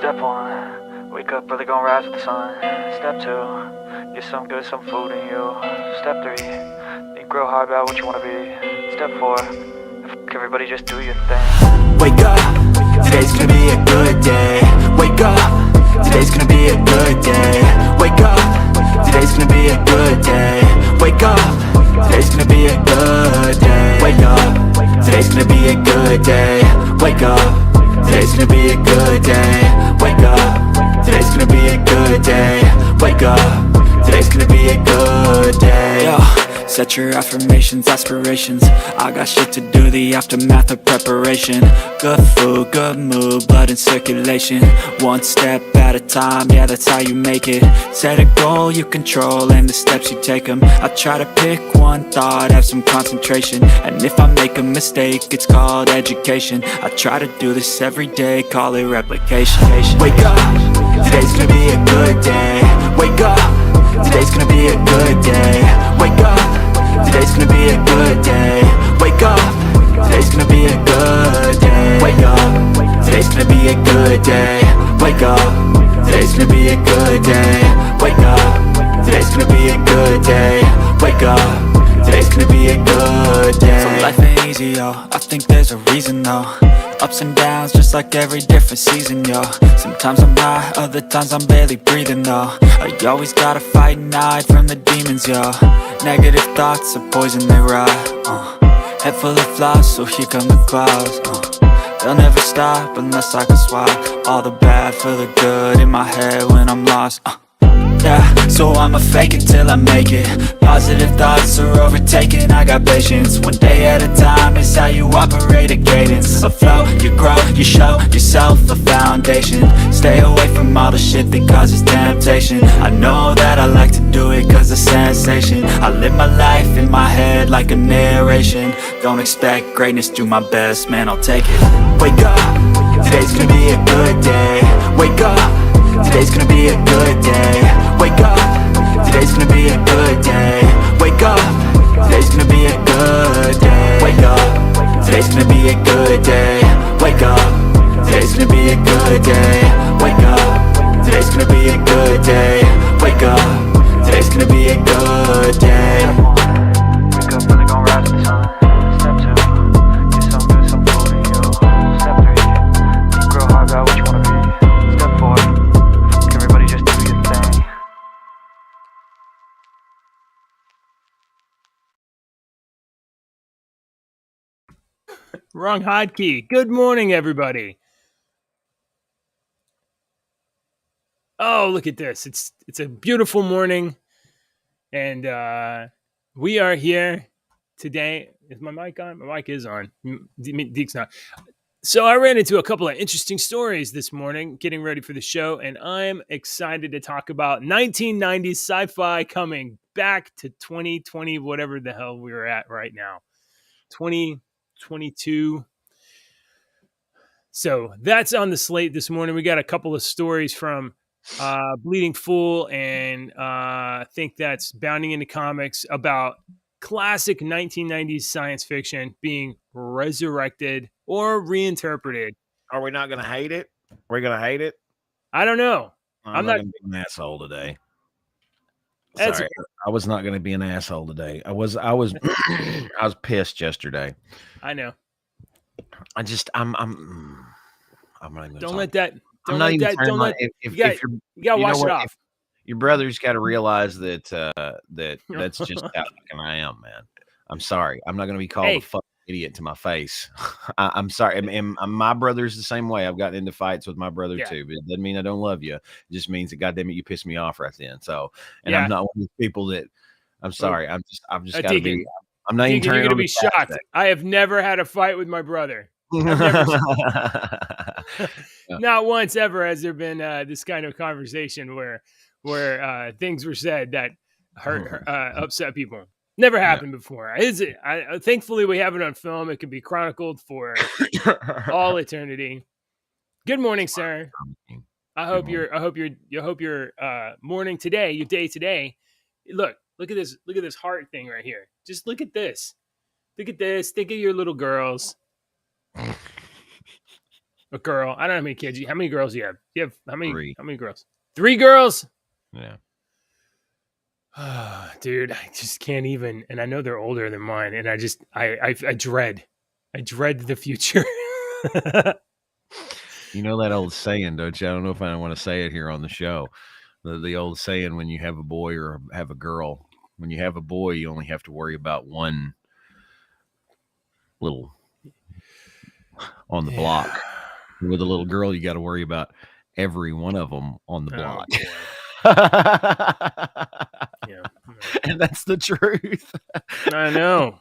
Step one, wake up early, gonna rise with the sun. Step two, get some good, some food in you. Step three, think real hard about what you wanna be. Step four, everybody just do your thing. Wake up, today's gonna be a good day. Wake up, today's gonna be a good day. Wake up, today's gonna be a good day. Wake up, today's gonna be a good day. Wake up, today's gonna be a good day. Wake up, today's gonna be a good day. Wake up, today's gonna be a good day. Wake up, today's gonna be a good day. Yo, set your affirmations, aspirations. I got shit to do, the aftermath of preparation. Good food, good mood, blood in circulation. One step at a time, yeah, that's how you make it. Set a goal you control and the steps you take them. I try to pick one thought, have some concentration. And if I make a mistake, it's called education. I try to do this every day, call it replication. Wake up, today's gonna be a good day. Wake up, today's gonna be a good day. Wake up, today's gonna be a good day. Wake up, today's gonna be a good day. Wake up, today's gonna be a good day. Wake up, today's gonna be a good day. Wake up, today's gonna be a good day. Wake up, today's gonna be a good day. So life ain't easy, yo, I think there's a reason though. Ups and downs, just like every different season, yo. Sometimes I'm high, other times I'm barely breathing, though. I always gotta fight and hide from the demons, yo. Negative thoughts are poison, they rot. Head full of flies, so here come the clouds. They'll never stop unless I can swap all the bad for the good in my head when I'm lost. Yeah, so I'ma fake it till I make it. Positive thoughts are overtaken, I got patience. One day at a time is how you operate a cadence. A flow, you grow, you show yourself a foundation. Stay away from all the shit that causes temptation. I know that I like to do it cause it's sensation. I live my life in my head like a narration. Don't expect greatness, do my best, man, I'll take it. Wake up, today's gonna be a good day. Wake up, today's gonna be a good day. Wake up, today's gonna be a good day. Wake up, today's gonna be a good day. Wake up, today's gonna be a good day. Wake up, today's gonna be a good day. Wake up, today's gonna be a good day. Wake up, today's gonna be a good day. Wake up early, gonna rise with the sun. Step two, get some good, some food in you. Step three, think real hard about what you wanna be. Step four, everybody just do your thing. Wrong hotkey. Good morning, everybody. Oh, look at this. It's a beautiful morning. And we are here today. Is my mic on? My mic is on. Deke's not. So I ran into a couple of interesting stories this morning getting ready for the show, and I'm excited to talk about 1990s sci-fi coming back to 2020, whatever the hell we're at right now. 2022. So that's on the slate this morning. We got a couple of stories from Bleeding Fool and I think that's Bounding into Comics about classic 1990s science fiction being resurrected or reinterpreted. Are we not going to hate it? We're going to hate it? I don't know. I'm not going to be an asshole today. Sorry, I was not going to be an asshole today. I was I was pissed yesterday. I know. I'm not even Don't let that. I'm not even Don't let. if You gotta wash it off. Your brother's got to realize that that's just how fucking I am, man. I'm sorry. I'm not going to be called a fucking idiot to my face. I'm sorry. And my brother's the same way. I've gotten into fights with my brother too, but it doesn't mean I don't love you. It just means that goddamn it, you piss me off right then. So, and I'm not one of these people that. I'm sorry. I've just got to be. I'm not even turning. You're going to be shocked. I have never had a fight with my brother. Not once ever has there been this kind of conversation where things were said that hurt upset people. Never happened before. Is it? Thankfully, we have it on film. It can be chronicled for all eternity. Good morning, sir. I hope your morning today, your day today. Look at this. Look at this heart thing right here. Just look at this. Look at this. Think of your little girls. A girl. I don't know how many kids. How many girls do you have? You have how many? 3. How many girls? 3 girls. Yeah. Dude, I just can't even. And I know they're older than mine, and I dread the future. You know that old saying, don't you? I don't know if I want to say it here on the show. The old saying, when you have a boy or have a girl, when you have a boy, you only have to worry about one little on the block. With a little girl, you got to worry about every one of them on the block. Yeah. And that's the truth. I know.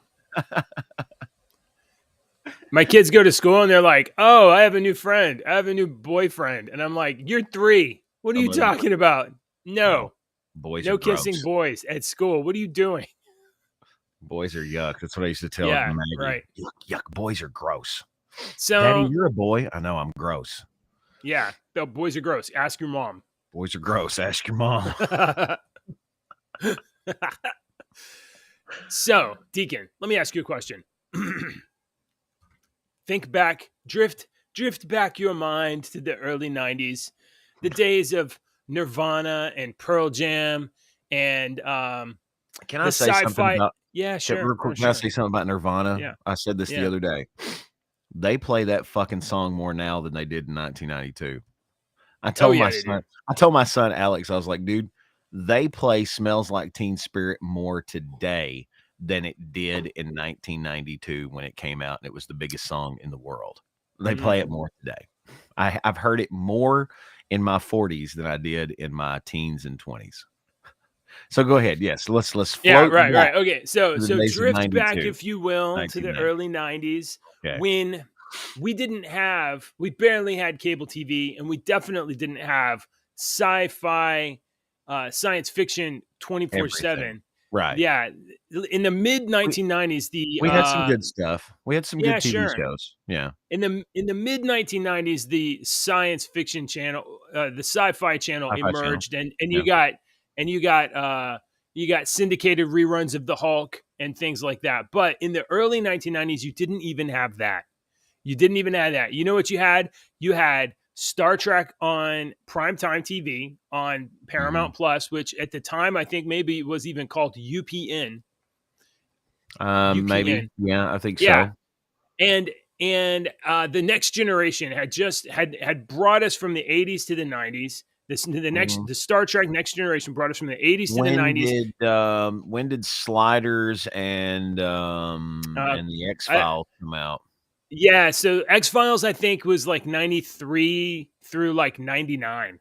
My kids go to school and they're like, "Oh, I have a new friend. I have a new boyfriend." And I'm like, "You're 3. What are you talking about?" No. Boys no are kissing gross. boys at school. What are you doing? Boys are yuck. That's what I used to tell Yeah, Maggie. right. Yuck. Boys are gross. So, Daddy, you're a boy. I know I'm gross. Yeah, the boys are gross. Ask your mom. Boys are gross. Ask your mom. So, Deacon, let me ask you a question. Think back, drift back your mind to the early 90s, the days of Nirvana and Pearl Jam and Can I the say something sci-fi. about? Yeah, sure. Real quick, Oh, can I sure. say something about Nirvana? Yeah. I said this the other day. They play that fucking song more now than they did in 1992. I told my son Alex, I was like, dude, they play "Smells Like Teen Spirit" more today than it did in 1992 when it came out and it was the biggest song in the world. They play it more today. I've heard it more in my 40s than I did in my teens and 20s. So go ahead. Yes, let's float. Yeah, right. Okay, so drift back, 92. if you will, to the early 90s when we barely had cable TV, and we definitely didn't have sci-fi, science fiction 24/7. Right. Yeah, in the mid 1990s, we had some good stuff. We had some good TV shows. Yeah. In the mid 1990s, the science fiction channel, the Sci-Fi channel emerged, and you got syndicated reruns of the Hulk and things like that. But in the early 1990s, you didn't even have that. You know what you had? You had Star Trek on primetime TV on Paramount Plus, which at the time I think maybe was even called UPN. Maybe. Yeah, I think so. And the Next Generation had brought us from the 80s to the 90s. The Star Trek Next Generation brought us from the 80s to the 90s. When did Sliders and the X-Files come out? Yeah, so X-Files I think was like 93 through like 99.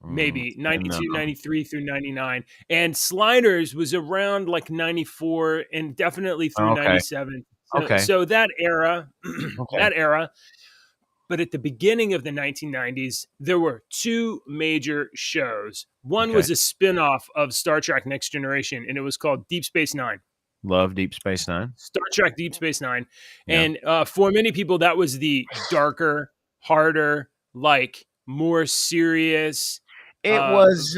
Maybe 92, 93 through 99. And Sliders was around like 94 and definitely through 97. So that era, But at the beginning of the 1990s, there were 2 major shows. One was a spin-off of Star Trek Next Generation, and it was called Deep Space Nine. Love Deep Space Nine. Star Trek Deep Space Nine. Yeah. And for many people, that was the darker, harder, like more serious. It was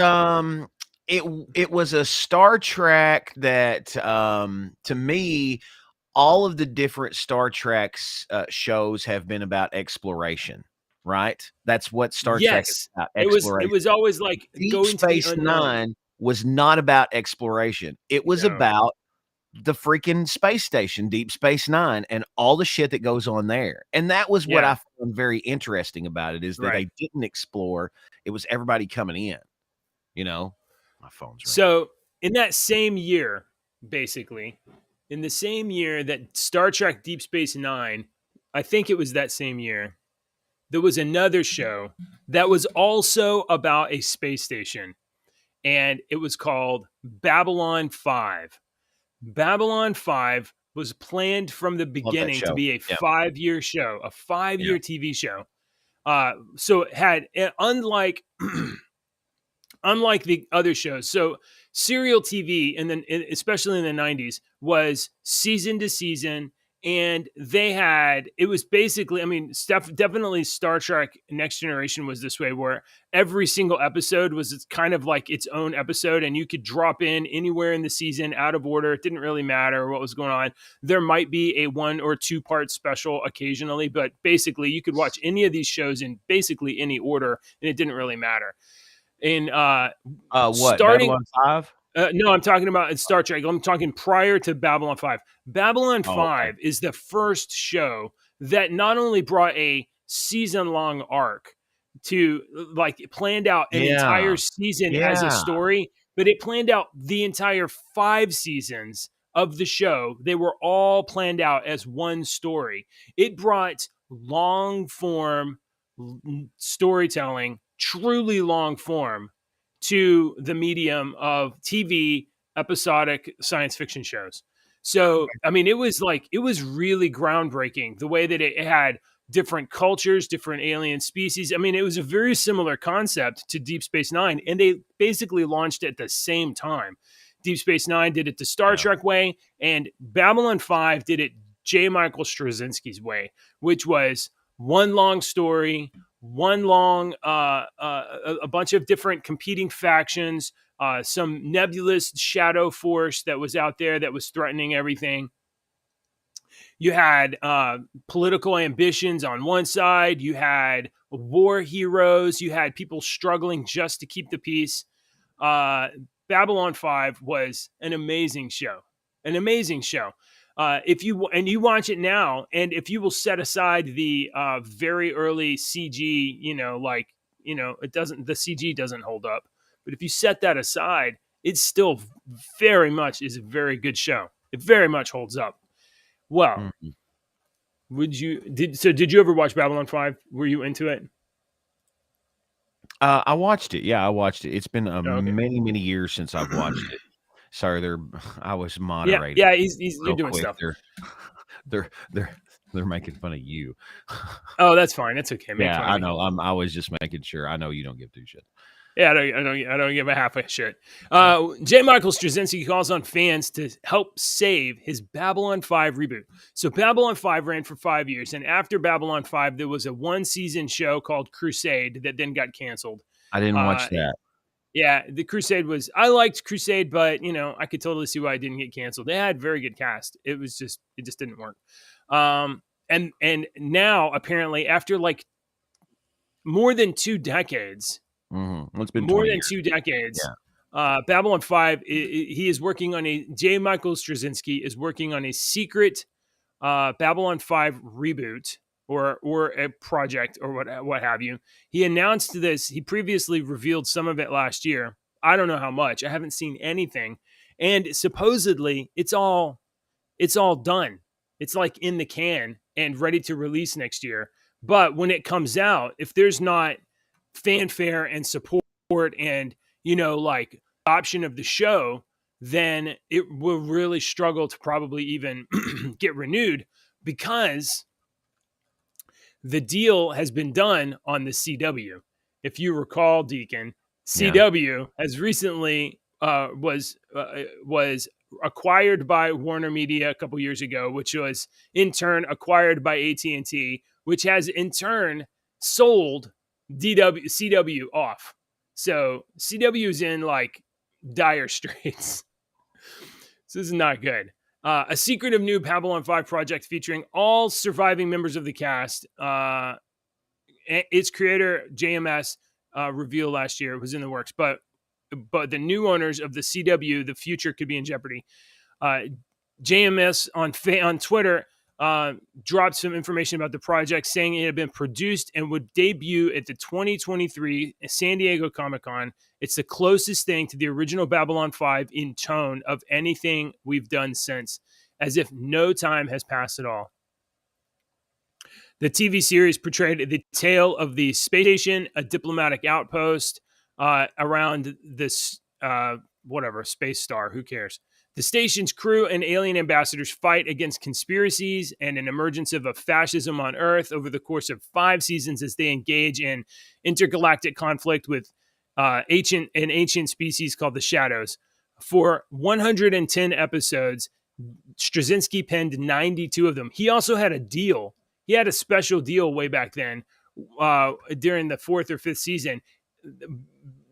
it was a Star Trek that to me, all of the different Star Trek shows have been about exploration, right? That's what Star Trek is about, exploration. It was always like Deep Space Nine was not about exploration. It was about the freaking space station, Deep Space Nine, and all the shit that goes on there. And that was what I found very interesting about it, is that they didn't explore. It was everybody coming in, you know. My phone's ringing. So in that same year, basically, in the same year that Star Trek Deep Space Nine, I think it was that same year, there was another show that was also about a space station, and it was called Babylon 5. Babylon 5 was planned from the beginning to be a 5-year show, a 5-year TV show. So it had, unlike the other shows, so serial TV, and then especially in the 90s, was season to season, and it was basically, I mean, definitely Star Trek Next Generation was this way, where every single episode was kind of like its own episode, and you could drop in anywhere in the season out of order. It didn't really matter what was going on. There might be a 1 or 2 part special occasionally, but basically you could watch any of these shows in basically any order, and it didn't really matter. And what, starting Babylon 5? no, I'm talking about Star Trek. I'm talking prior to Babylon 5. Babylon 5 okay. is the first show that not only brought a season-long arc to, like, it planned out an entire season as a story, but it planned out the entire 5 seasons of the show. They were all planned out as one story. It brought long-form storytelling, truly long form, to the medium of TV episodic science fiction shows. So, I mean, it was really groundbreaking the way that it had different cultures, different alien species. I mean, it was a very similar concept to Deep Space Nine, and they basically launched at the same time. Deep Space Nine did it the Star Trek way, and Babylon 5 did it J. Michael Straczynski's way, which was one long story, one long, a bunch of different competing factions, some nebulous shadow force that was out there that was threatening everything. You had political ambitions on one side. You had war heroes. You had people struggling just to keep the peace. Babylon 5 was an amazing show. If you watch it now, and if you will set aside the very early CG, the CG doesn't hold up. But if you set that aside, it still very much is a very good show. It very much holds up. Well, did you ever watch Babylon 5? Were you into it? I watched it. Yeah, I watched it. It's been many, many years since I've watched it. Sorry, I was moderating. Yeah, you're doing stuff. They're making fun of you. Oh, that's fine. That's okay. Yeah, I know. I was just making sure. I know you don't give 2 shit. Yeah, I don't give a half a shit. J. Michael Straczynski calls on fans to help save his Babylon 5 reboot. So Babylon 5 ran for 5 years, and after Babylon 5, there was a 1-season show called Crusade that then got canceled. I didn't watch that. Yeah, the Crusade I liked Crusade, but I could totally see why it didn't get canceled. They had very good cast. It just didn't work. And now apparently after like more than 2 decades. Mm-hmm. It's been more than 2 decades. Yeah. Babylon 5, he is working on J. Michael Straczynski is working on a secret Babylon 5 reboot or a project or what have you. He announced this. He previously revealed some of it last year. I don't know how much. I haven't seen anything. And supposedly it's all done. It's like in the can and ready to release next year. But when it comes out, if there's not fanfare and support and like option of the show, then it will really struggle to probably even get renewed, because the deal has been done on the CW. If you recall, Deacon, CW has recently was acquired by Warner Media a couple years ago, which was in turn acquired by AT&T, which has in turn sold CW off. So CW is in like dire straits. So this is not good. A secretive new Babylon 5 project featuring all surviving members of the cast. Its creator, JMS, revealed last year, was in the works, but the new owners of the CW, the future could be in jeopardy. JMS on Twitter dropped some information about the project, saying it had been produced and would debut at the 2023 San Diego Comic-Con. It's the closest thing to the original Babylon 5 in tone of anything we've done since, as if no time has passed at all. The TV series portrayed the tale of the space station, a diplomatic outpost around this space star. Who cares? The station's crew and alien ambassadors fight against conspiracies and an emergence of fascism on Earth over the course of 5 seasons as they engage in intergalactic conflict with ancient species called the Shadows. For 110 episodes, Straczynski penned 92 of them. He also had a deal. He had a special deal way back then during the 4th or 5th season.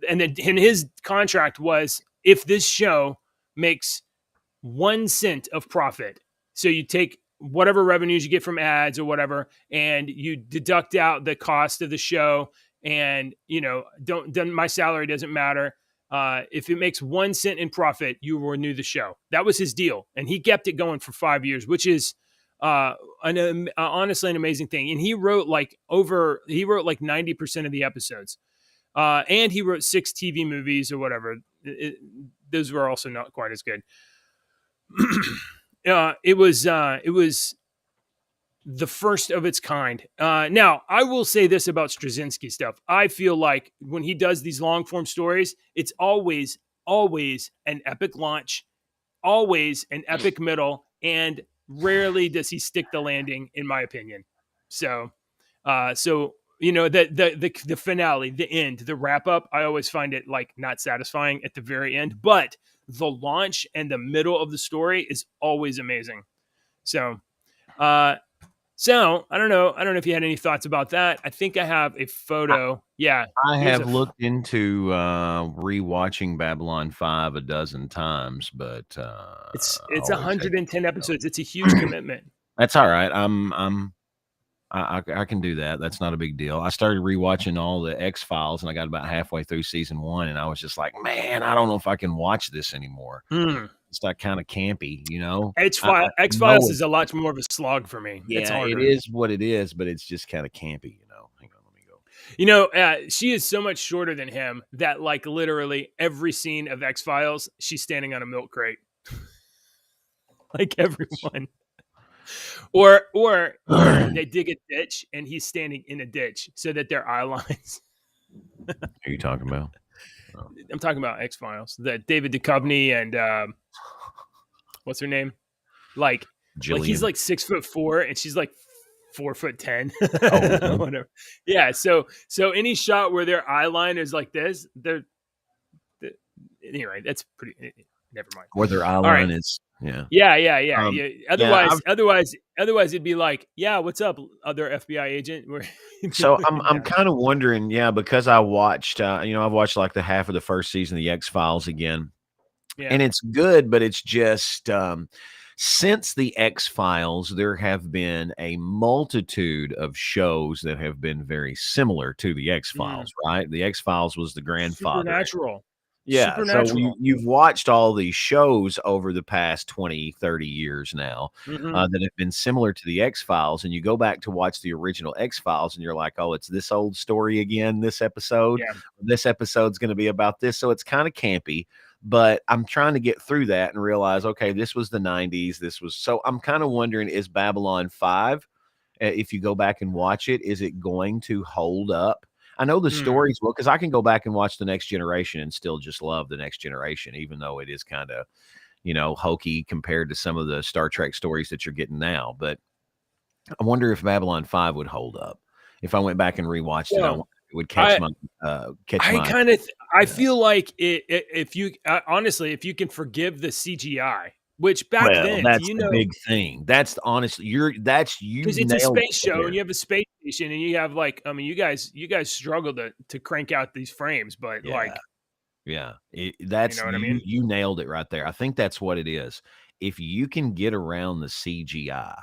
And his contract was, if this show makes 1 cent of profit, so you take whatever revenues you get from ads or whatever, and you deduct out the cost of the show, and my salary doesn't matter. If it makes 1 cent in profit, you will renew the show. That was his deal, and he kept it going for 5 years, which is honestly an amazing thing. And he wrote like 90% of the episodes, and he wrote 6 TV movies or whatever. Those were also not quite as good. It was the first of its kind. Now, I will say this about Straczynski stuff. I feel like when he does these long form stories, it's always an epic launch, always an epic middle, and rarely does he stick the landing, in my opinion. So the finale, the end, the wrap up, I always find it like not satisfying at the very end, but the launch and the middle of the story is always amazing. So I don't know if you had any thoughts about that. I think I have a photo. I have looked into rewatching Babylon 5 a dozen times, but it's 110 episodes. It's a huge commitment. That's all right. I can do that. That's not a big deal. I started rewatching all the X-Files, and I got about halfway through season 1, and I was just like, man, I don't know if I can watch this anymore. It's like kind of campy, X-Files is a lot more of a slog for me. Yeah, it is what it is, but it's just kind of campy, Hang on, let me go. She is so much shorter than him that like literally every scene of X-Files, she's standing on a milk crate. Like everyone. Or they dig a ditch and he's standing in a ditch so that their eye lines. Who are you talking about? Oh. I'm talking about X-Files. That David Duchovny and what's her name? Like he's like 6'4" and she's like 4'10". Oh, whatever. Yeah. So any shot where their eye line is like this, anyway, that's pretty. Never mind. Or their eye line is. Yeah. Otherwise, it'd be like, yeah, what's up, other FBI agent? So I'm kind of wondering, because I watched, I've watched like the half of the first season of the X-Files again, and it's good, but it's just since the X-Files, there have been a multitude of shows that have been very similar to the X-Files, right? The X-Files was the grandfather. Supernatural. Yeah, so you've watched all these shows over the past 20, 30 years now that have been similar to the X-Files, and you go back to watch the original X-Files, and you're like, oh, it's this old story again, this episode. Yeah. This episode's going to be about this, so it's kind of campy, but I'm trying to get through that and realize, okay, this was the 90s. So I'm kind of wondering, is Babylon 5, if you go back and watch it, is it going to hold up? I know the stories will, because I can go back and watch The Next Generation and still just love The Next Generation, even though it is kind of, hokey compared to some of the Star Trek stories that you're getting now. But I wonder if Babylon 5 would hold up. If I went back and rewatched it, it would catch my. I feel like if you can forgive the CGI. Which back then, that's the big thing. That's honestly, because it's a space show and you have a space station and you have you guys struggle to crank out these frames, but that's what I mean. You nailed it right there. I think that's what it is. If you can get around the CGI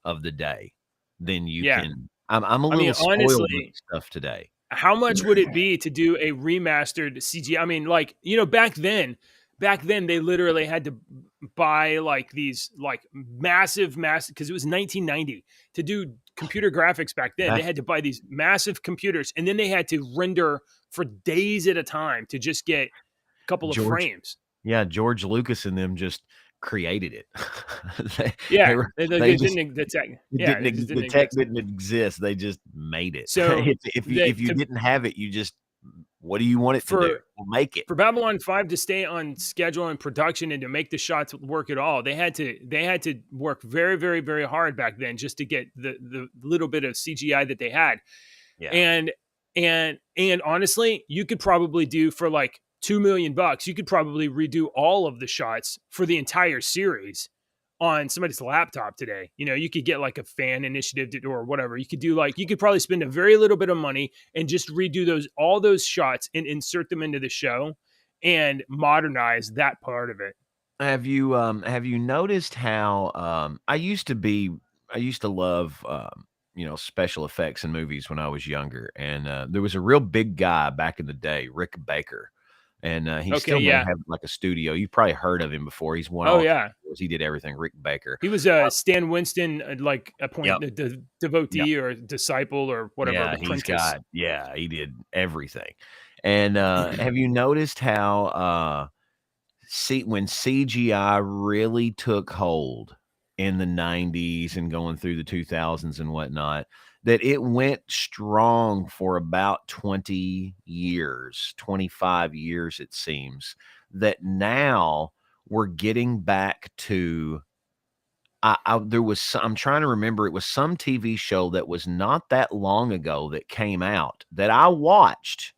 of the day, then you can. I'm a little spoiled with stuff today. How much would it be to do a remastered CGI? I mean, back then they literally had to buy these massive, because it was 1990 to do computer graphics back then. They had to buy these massive computers, and then they had to render for days at a time to just get a couple of frames. Yeah, George Lucas and them just created it. The tech didn't exist. They just made it. So if you didn't have it, you just. What do you want it to do? We'll make it. For Babylon 5 to stay on schedule and production and to make the shots work at all, they had to work very, very, very hard back then just to get the little bit of CGI that they had. Yeah. And honestly, you could probably do for like $2 million, you could probably redo all of the shots for the entire series on somebody's laptop today. You know, you could get like a fan initiative or whatever. You could do like, you could probably spend a very little bit of money and just redo all those shots and insert them into the show and modernize that part of it. Have you noticed how I used to love special effects in movies when I was younger, and there was a real big guy back in the day, Rick Baker, and he Okay, still may yeah. have like a studio. You probably heard of him before. He's won Oh all yeah. he did everything. Rick Baker. He was a Stan Winston, like a Yep. Yep. devotee or disciple or whatever, Yeah, apprentice. he did everything. And have you noticed how when CGI really took hold in the 90s and going through the 2000s and whatnot, that it went strong for about 20 years, 25 years, it seems, that now we're getting back to I'm trying to remember, it was some TV show that was not that long ago that came out that I watched,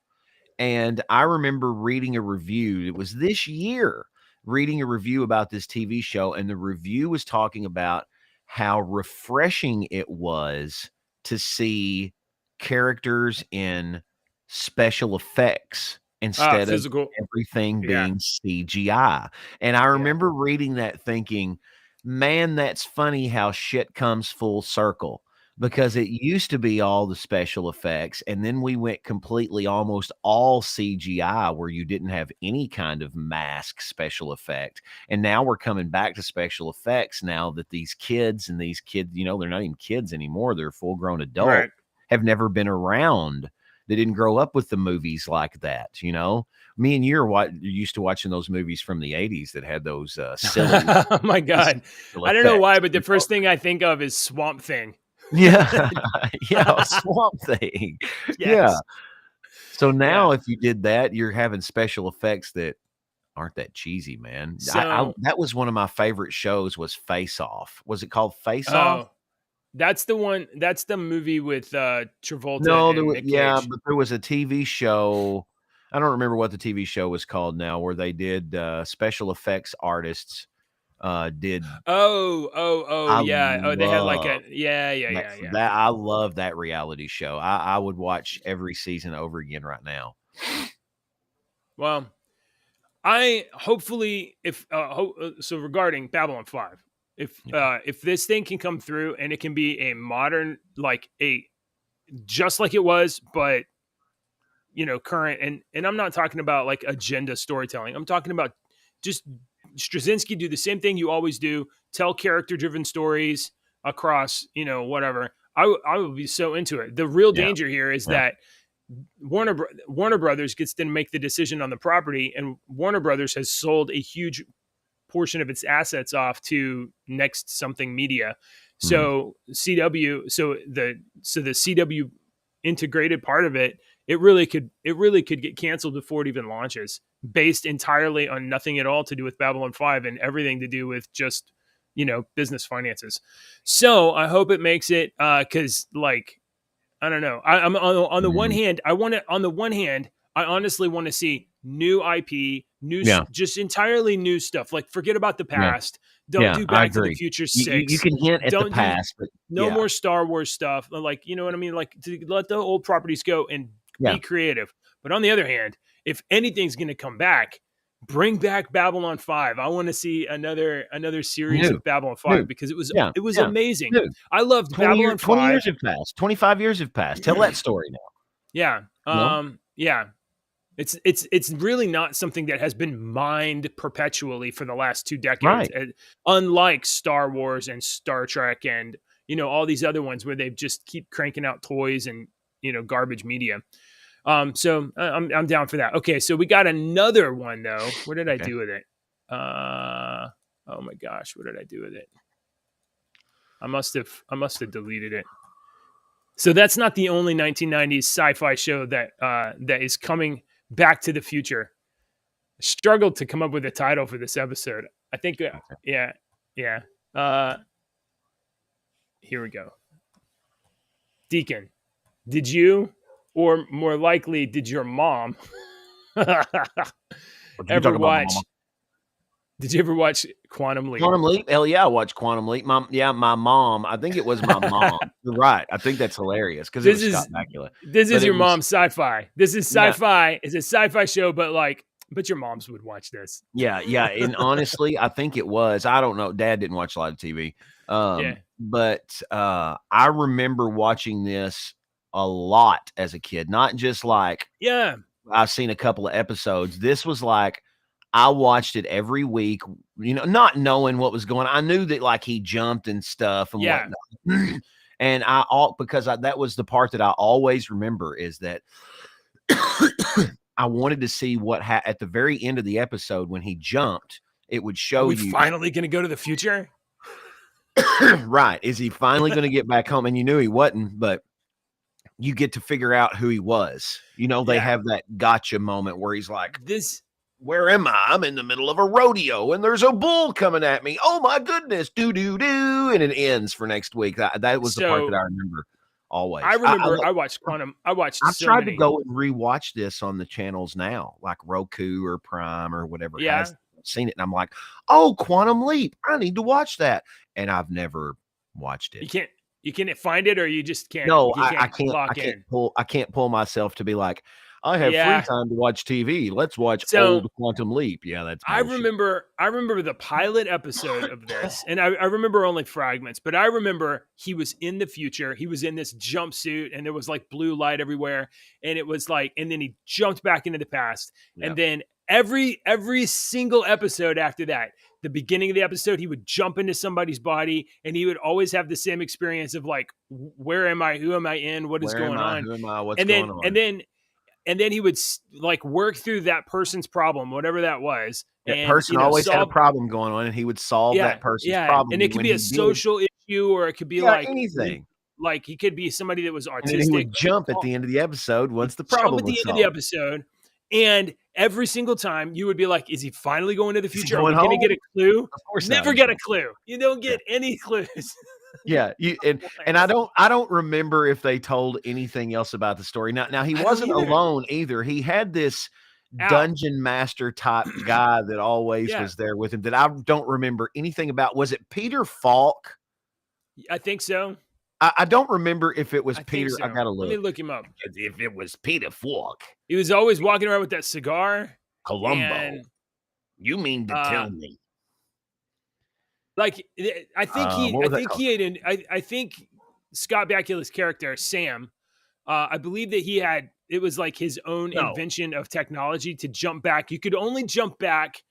and I remember reading a review. It was this year, reading a review about this TV show, and the review was talking about how refreshing it was to see characters in special effects instead of Physical. everything Yeah. being CGI. And I remember reading that thinking, man, that's funny how shit comes full circle, because it used to be all the special effects, and then we went completely almost all CGI, where you didn't have any kind of mask special effect. And now we're coming back to special effects now that these kids, you know, they're not even kids anymore, they're full grown adults, Right. have never been around. They didn't grow up with the movies like that, you know. Me and you're used to watching those movies from the 80s that had those silly. Oh my God. I don't know why, but the first thing I think of is Swamp Thing. Yeah. Yeah, Swamp Thing. Yes. Yeah. So now if you did that, you're having special effects that aren't that cheesy, man. So that was one of my favorite shows, was Face Off. Was it called Face Off? That's the one. That's the movie with Travolta No, and Nick Cage. but there was a TV show. I don't remember what the TV show was called now, where they did special effects artists did. Yeah. They had like a yeah. That I love that reality show. I would watch every season over again right now. Well, I hopefully so regarding Babylon 5, if this thing can come through and it can be a modern, like just like it was, but you know, current, and I'm not talking about like agenda storytelling. I'm talking about just Straczynski do the same thing you always do, tell character driven stories across, you know, whatever. I would be so into it. The real danger here is that Warner Brothers gets to make the decision on the property, and Warner Brothers has sold a huge portion of its assets off to Next Something Media. So CW, so the CW integrated part of it, it really could get canceled before it even launches, based entirely on nothing at all to do with Babylon 5 and everything to do with just, you know, business finances. So I hope it makes it, because like, I don't know. I'm on the one hand, I honestly want to see new IP, just entirely new stuff. Like, forget about the past. Don't do Back to the Future 6. You can hint at the past, but no more Star Wars stuff. Like, you know what I mean? Like, to let the old properties go and be creative. But on the other hand, if anything's going to come back, bring back Babylon 5. I want to see another series of Babylon 5 because it was amazing. I loved Babylon 5. 20 years have passed. 25 years have passed. Tell that story now. Yeah. Yeah. It's really not something that has been mined perpetually for the last 2 decades. Right. Unlike Star Wars and Star Trek and, you know, all these other ones where they just keep cranking out toys and, you know, garbage media. So I'm down for that. Okay, so we got another one though. What did I do with it? Oh my gosh, what did I do with it? I must have deleted it. So that's not the only 1990s sci-fi show that that is coming back to the future. Struggled to come up with a title for this episode. I think yeah. Here we go. Deacon, did you, or more likely, did your mom ever watch Did you ever watch Quantum Leap? Quantum Leap? Hell yeah, I watched Quantum Leap. My mom. I think it was my mom. You're right. I think that's hilarious because it was Scott Bakula. This But is it your was- mom's Sci-Fi. This is Yeah. Sci-Fi. It's a sci-fi show, but your moms would watch this. Yeah. And honestly, I think it was. I don't know. Dad didn't watch a lot of TV. Yeah. But I remember watching this a lot as a kid, not just like Yeah. I've seen a couple of episodes. This was like I watched it every week, not knowing what was going on. I knew that like he jumped and stuff and Yeah. whatnot. And that was the part that I always remember is that I wanted to see what at the very end of the episode when he jumped, it would show Are we you finally going to go to the future? right. Is he finally going to get back home? And you knew he wasn't, but you get to figure out who he was. They have that gotcha moment where he's like, where am I? I'm in the middle of a rodeo and there's a bull coming at me. Oh my goodness. Do. And it ends for next week. That was the part that I remember always. I remember I watched Quantum. I've tried to go and rewatch this on the channels now, like Roku or Prime or whatever. Yeah. I've seen it and I'm like, oh, Quantum Leap. I need to watch that. And I've never watched it. You can't find it or you just can't. No, I can't pull myself to be like, I have free time to watch TV. Let's watch old Quantum Leap. Yeah, that's bullshit. I remember the pilot episode of this, and I remember only fragments, but I remember he was in the future. He was in this jumpsuit, and there was like blue light everywhere, and it was like, and then he jumped back into the past, and then every single episode after that, the beginning of the episode, he would jump into somebody's body, and he would always have the same experience of like, where am I? Who am I in? What is going on? Who am I? What's going on? And then he would like work through that person's problem, whatever that was. That person always had a problem going on, and he would solve that person's problem. And it could be a social issue, or it could be like anything. Like he could be somebody that was autistic. And he would jump at the end of the episode once the problem was solved. Jump at the end of the episode, and every single time you would be like, "Is he finally going to the future? Are we going going to get a clue?" Of course, never get a clue. You don't get any clues. Yeah, and I don't remember if they told anything else about the story. Now he wasn't alone either. He had this dungeon master type guy that always was there with him that I don't remember anything about. Was it Peter Falk? I think so. I don't remember if it was Peter. So. I gotta look. Let me look him up. If it was Peter Falk, he was always walking around with that cigar. Columbo. You mean to tell me? Like, I think Scott Bakula's character, Sam, I believe that it was like his own invention of technology to jump back. You could only jump back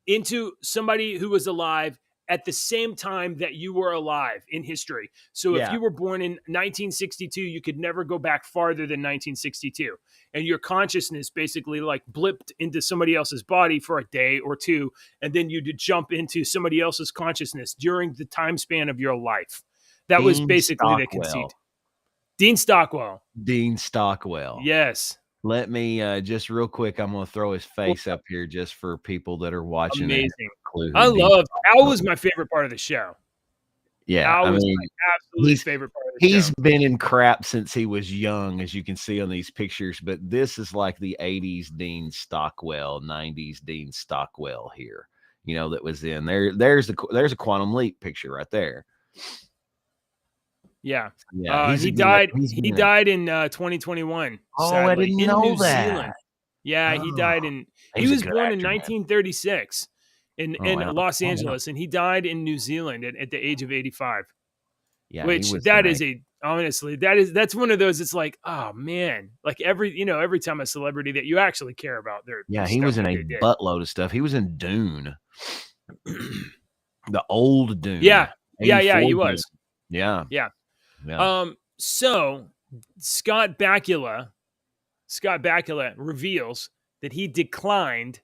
into somebody who was alive at the same time that you were alive in history. So if you were born in 1962, you could never go back farther than 1962. And your consciousness basically like blipped into somebody else's body for a day or two. And then you'd jump into somebody else's consciousness during the time span of your life. That was basically the conceit. Dean Stockwell. Yes. Let me just real quick. I'm going to throw his face up here just for people that are watching. Amazing. Al was my favorite part of the show. Yeah, Al was my absolute favorite part of the show. He's been in crap since he was young, as you can see on these pictures. But this is like the 80s Dean Stockwell, 90s Dean Stockwell here. That was in there. There's a Quantum Leap picture right there. Yeah. He died. He died in 2021. Oh, sadly, I didn't know that. Zealand. Yeah, he died he was born in 1936 in Los Angeles, and he died in New Zealand at the age of 85. Yeah, which honestly, that's one of those. It's like, oh man, like every time a celebrity that you actually care about, he was in a buttload of stuff. He was in Dune, the old Dune. Yeah, he was. Yeah. So Scott Bakula reveals that he declined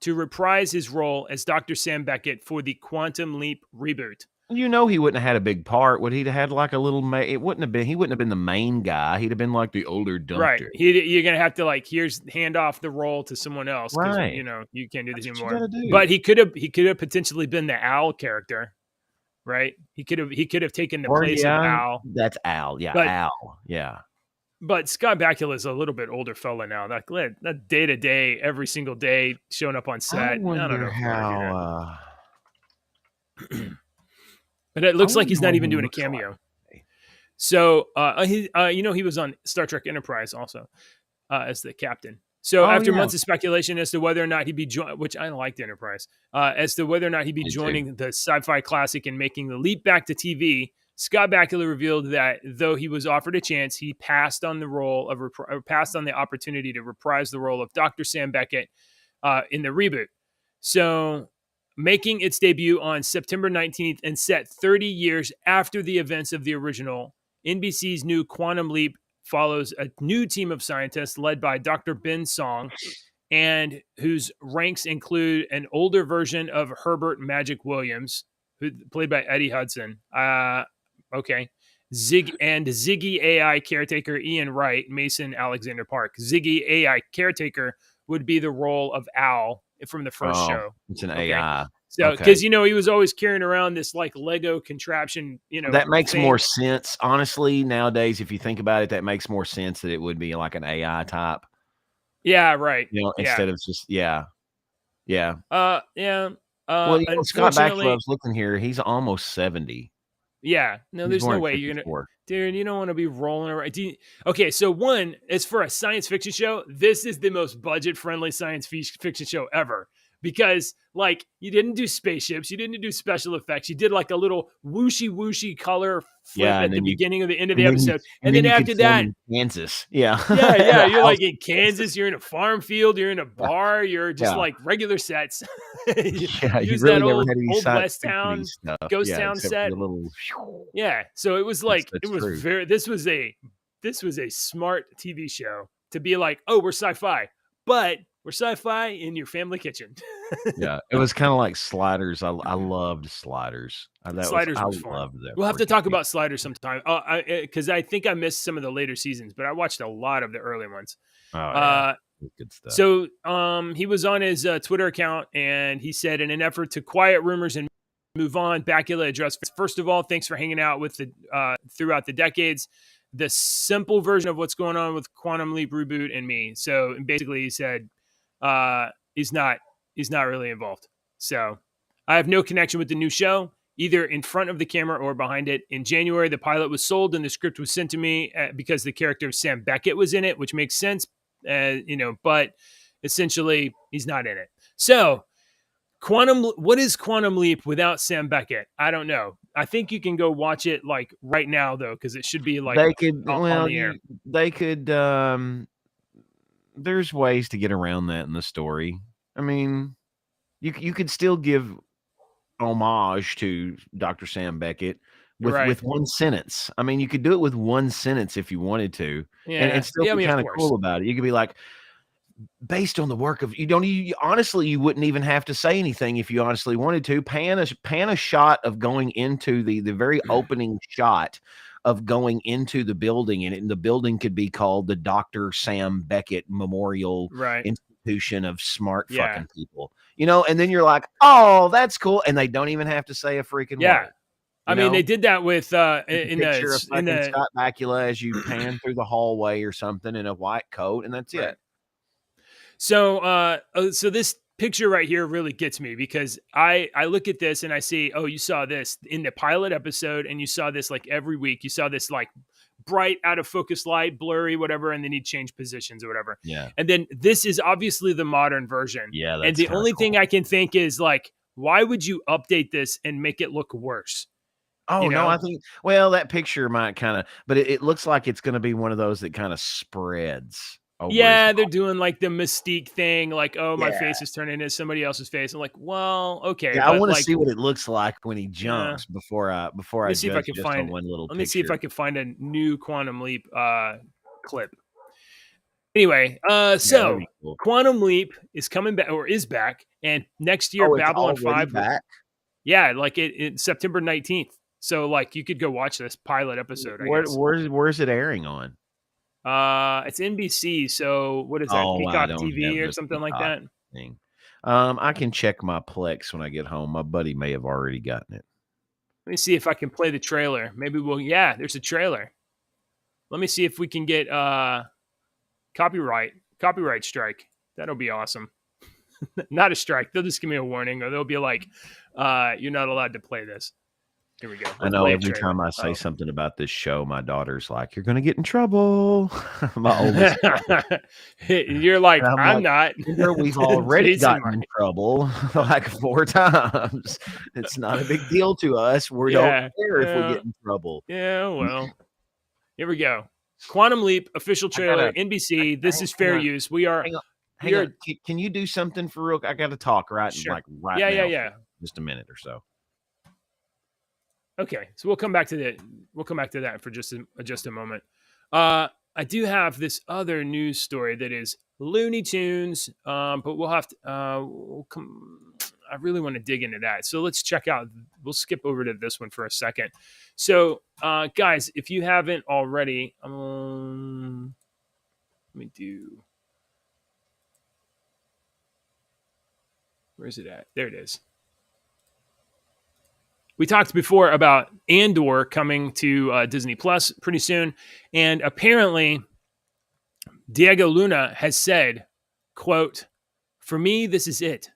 to reprise his role as Dr. Sam Beckett for the Quantum Leap reboot. He wouldn't have had a big part. Would he have had like a little? He wouldn't have been the main guy. He'd have been like the older doctor. Right. You're gonna have to hand off the role to someone else. Right. You can't do this anymore. But he could have potentially been the Al character. Right. He could have taken the place of Al. That's Al. Yeah. Al. Yeah. But Scott Bakula is a little bit older fella now. That day to day, every single day, showing up on set. I I don't wonder know if you want to do that. how. But it looks like he's not what even he doing a looks like. cameo. So, he was on Star Trek Enterprise also as the captain. So after months of speculation as to whether or not he'd be which I liked Enterprise, as to whether or not he'd be joining the Sci-Fi classic and making the leap back to TV, Scott Bakula revealed that though he was offered a chance, he passed on the opportunity to reprise the role of Dr. Sam Beckett in the reboot. So, making its debut on September 19th and set 30 years after the events of the original, NBC's new Quantum Leap follows a new team of scientists led by Dr. Ben Song, and whose ranks include an older version of Herbert Magic Williams, who played by Eddie Hudson. Ziggy AI caretaker Ian Wright, Mason Alexander Park. Ziggy AI caretaker would be the role of Al from the first show. It's an AI. So, because he was always carrying around this like Lego contraption, that makes more sense. Honestly, nowadays, if you think about it, that makes more sense that it would be like an AI type. Yeah, right. Instead of just yeah. Scott Bakula, I was looking here. He's almost 70. Yeah, no, there's no way you're gonna, dude. You don't want to be rolling around. Okay, so one, it's for a science fiction show. This is the most budget-friendly science fiction show ever. Because, like, you didn't do spaceships, you didn't do special effects, you did like a little whooshy color flip at the beginning of the end of the episode, and then after that, Kansas, you're like in Kansas, you're in a farm field, you're in a bar, you're just like regular sets. Use that old West Town, Ghost Town set. So it was like This was a smart TV show to be like, oh, we're sci-fi, but we're sci-fi in your family kitchen. It was kind of like Sliders. I loved Sliders. Sliders was fun. We'll have to talk about Sliders sometime. Because I think I missed some of the later seasons, but I watched a lot of the early ones. Good stuff. So he was on his Twitter account, and he said, in an effort to quiet rumors and move on, Bakula addressed, first of all, thanks for hanging out with throughout the decades. The simple version of what's going on with Quantum Leap reboot and me. So basically, he said he's not really involved. So I have no connection with the new show, either in front of the camera or behind it. In January, the pilot was sold and the script was sent to me because the character of Sam Beckett was in it, which makes sense, but essentially he's not in it. So what is Quantum Leap without Sam Beckett? I don't know. I think you can go watch it like right now though, because it should be like on the air. They could. There's ways to get around that in the story. I mean, you could still give homage to Dr. Sam Beckett with one sentence. I mean, you could do it with one sentence if you wanted to, and still be kind of cool about it. You could be like, based on the work of honestly, you wouldn't even have to say anything if you honestly wanted to. Pan a shot of going into the very opening shot of going into the building, and the building could be called the Dr. Sam Beckett Memorial Institution of Smart Fucking People, and then you're like, oh, that's cool. And they don't even have to say a freaking word. I mean, they did that with Scott Bakula as you pan through the hallway or something in a white coat, and that's it. So, so this picture right here really gets me, because I look at this and I see, oh, you saw this in the pilot episode, and you saw this like every week. You saw this like bright, out of focus light, blurry, whatever, and then he'd change positions or whatever. Yeah. And then this is obviously the modern version. Yeah. And the only thing I can think is like, why would you update this and make it look worse? Oh, no, I think, that picture might kind of, but it looks like it's going to be one of those that kind of spreads. They're doing like the mystique thing, like, oh, my face is turning into somebody else's face. I'm like, well, okay. Yeah, I want to see what it looks like when he jumps before I see if I can find one little. Let me see if I can find a new Quantum Leap clip. Anyway, so cool. Quantum Leap is coming back, or is back, and next year Babylon 5 back. Yeah, like it September 19th. So like you could go watch this pilot episode. Where's it airing on? It's NBC. So what is that? Peacock TV or something like that. Thing. I can check my Plex when I get home. My buddy may have already gotten it. Let me see if I can play the trailer. Maybe there's a trailer. Let me see if we can get copyright strike. That'll be awesome. Not a strike. They'll just give me a warning, or they'll be like, "You're not allowed to play this." Here we go. I know every time I say something about this show, my daughter's like, "You're going to get in trouble." My oldest, you're like, I'm not. We've already gotten in trouble like 4 times. It's not a big deal to us. We don't care if we get in trouble. Yeah, well, here we go. Quantum Leap official trailer, NBC. This is fair use. We are. Hang on. Can you do something for real? I got to talk right now. Yeah. Just a minute or so. Okay, so we'll come back to that for just a moment. I do have this other news story that is Looney Tunes, but we'll have to. I really want to dig into that, so let's check out. We'll skip over to this one for a second. So, guys, if you haven't already, let me do. Where's it at? There it is. We talked before about Andor coming to Disney Plus pretty soon, and apparently Diego Luna has said, quote, "For me, this is it.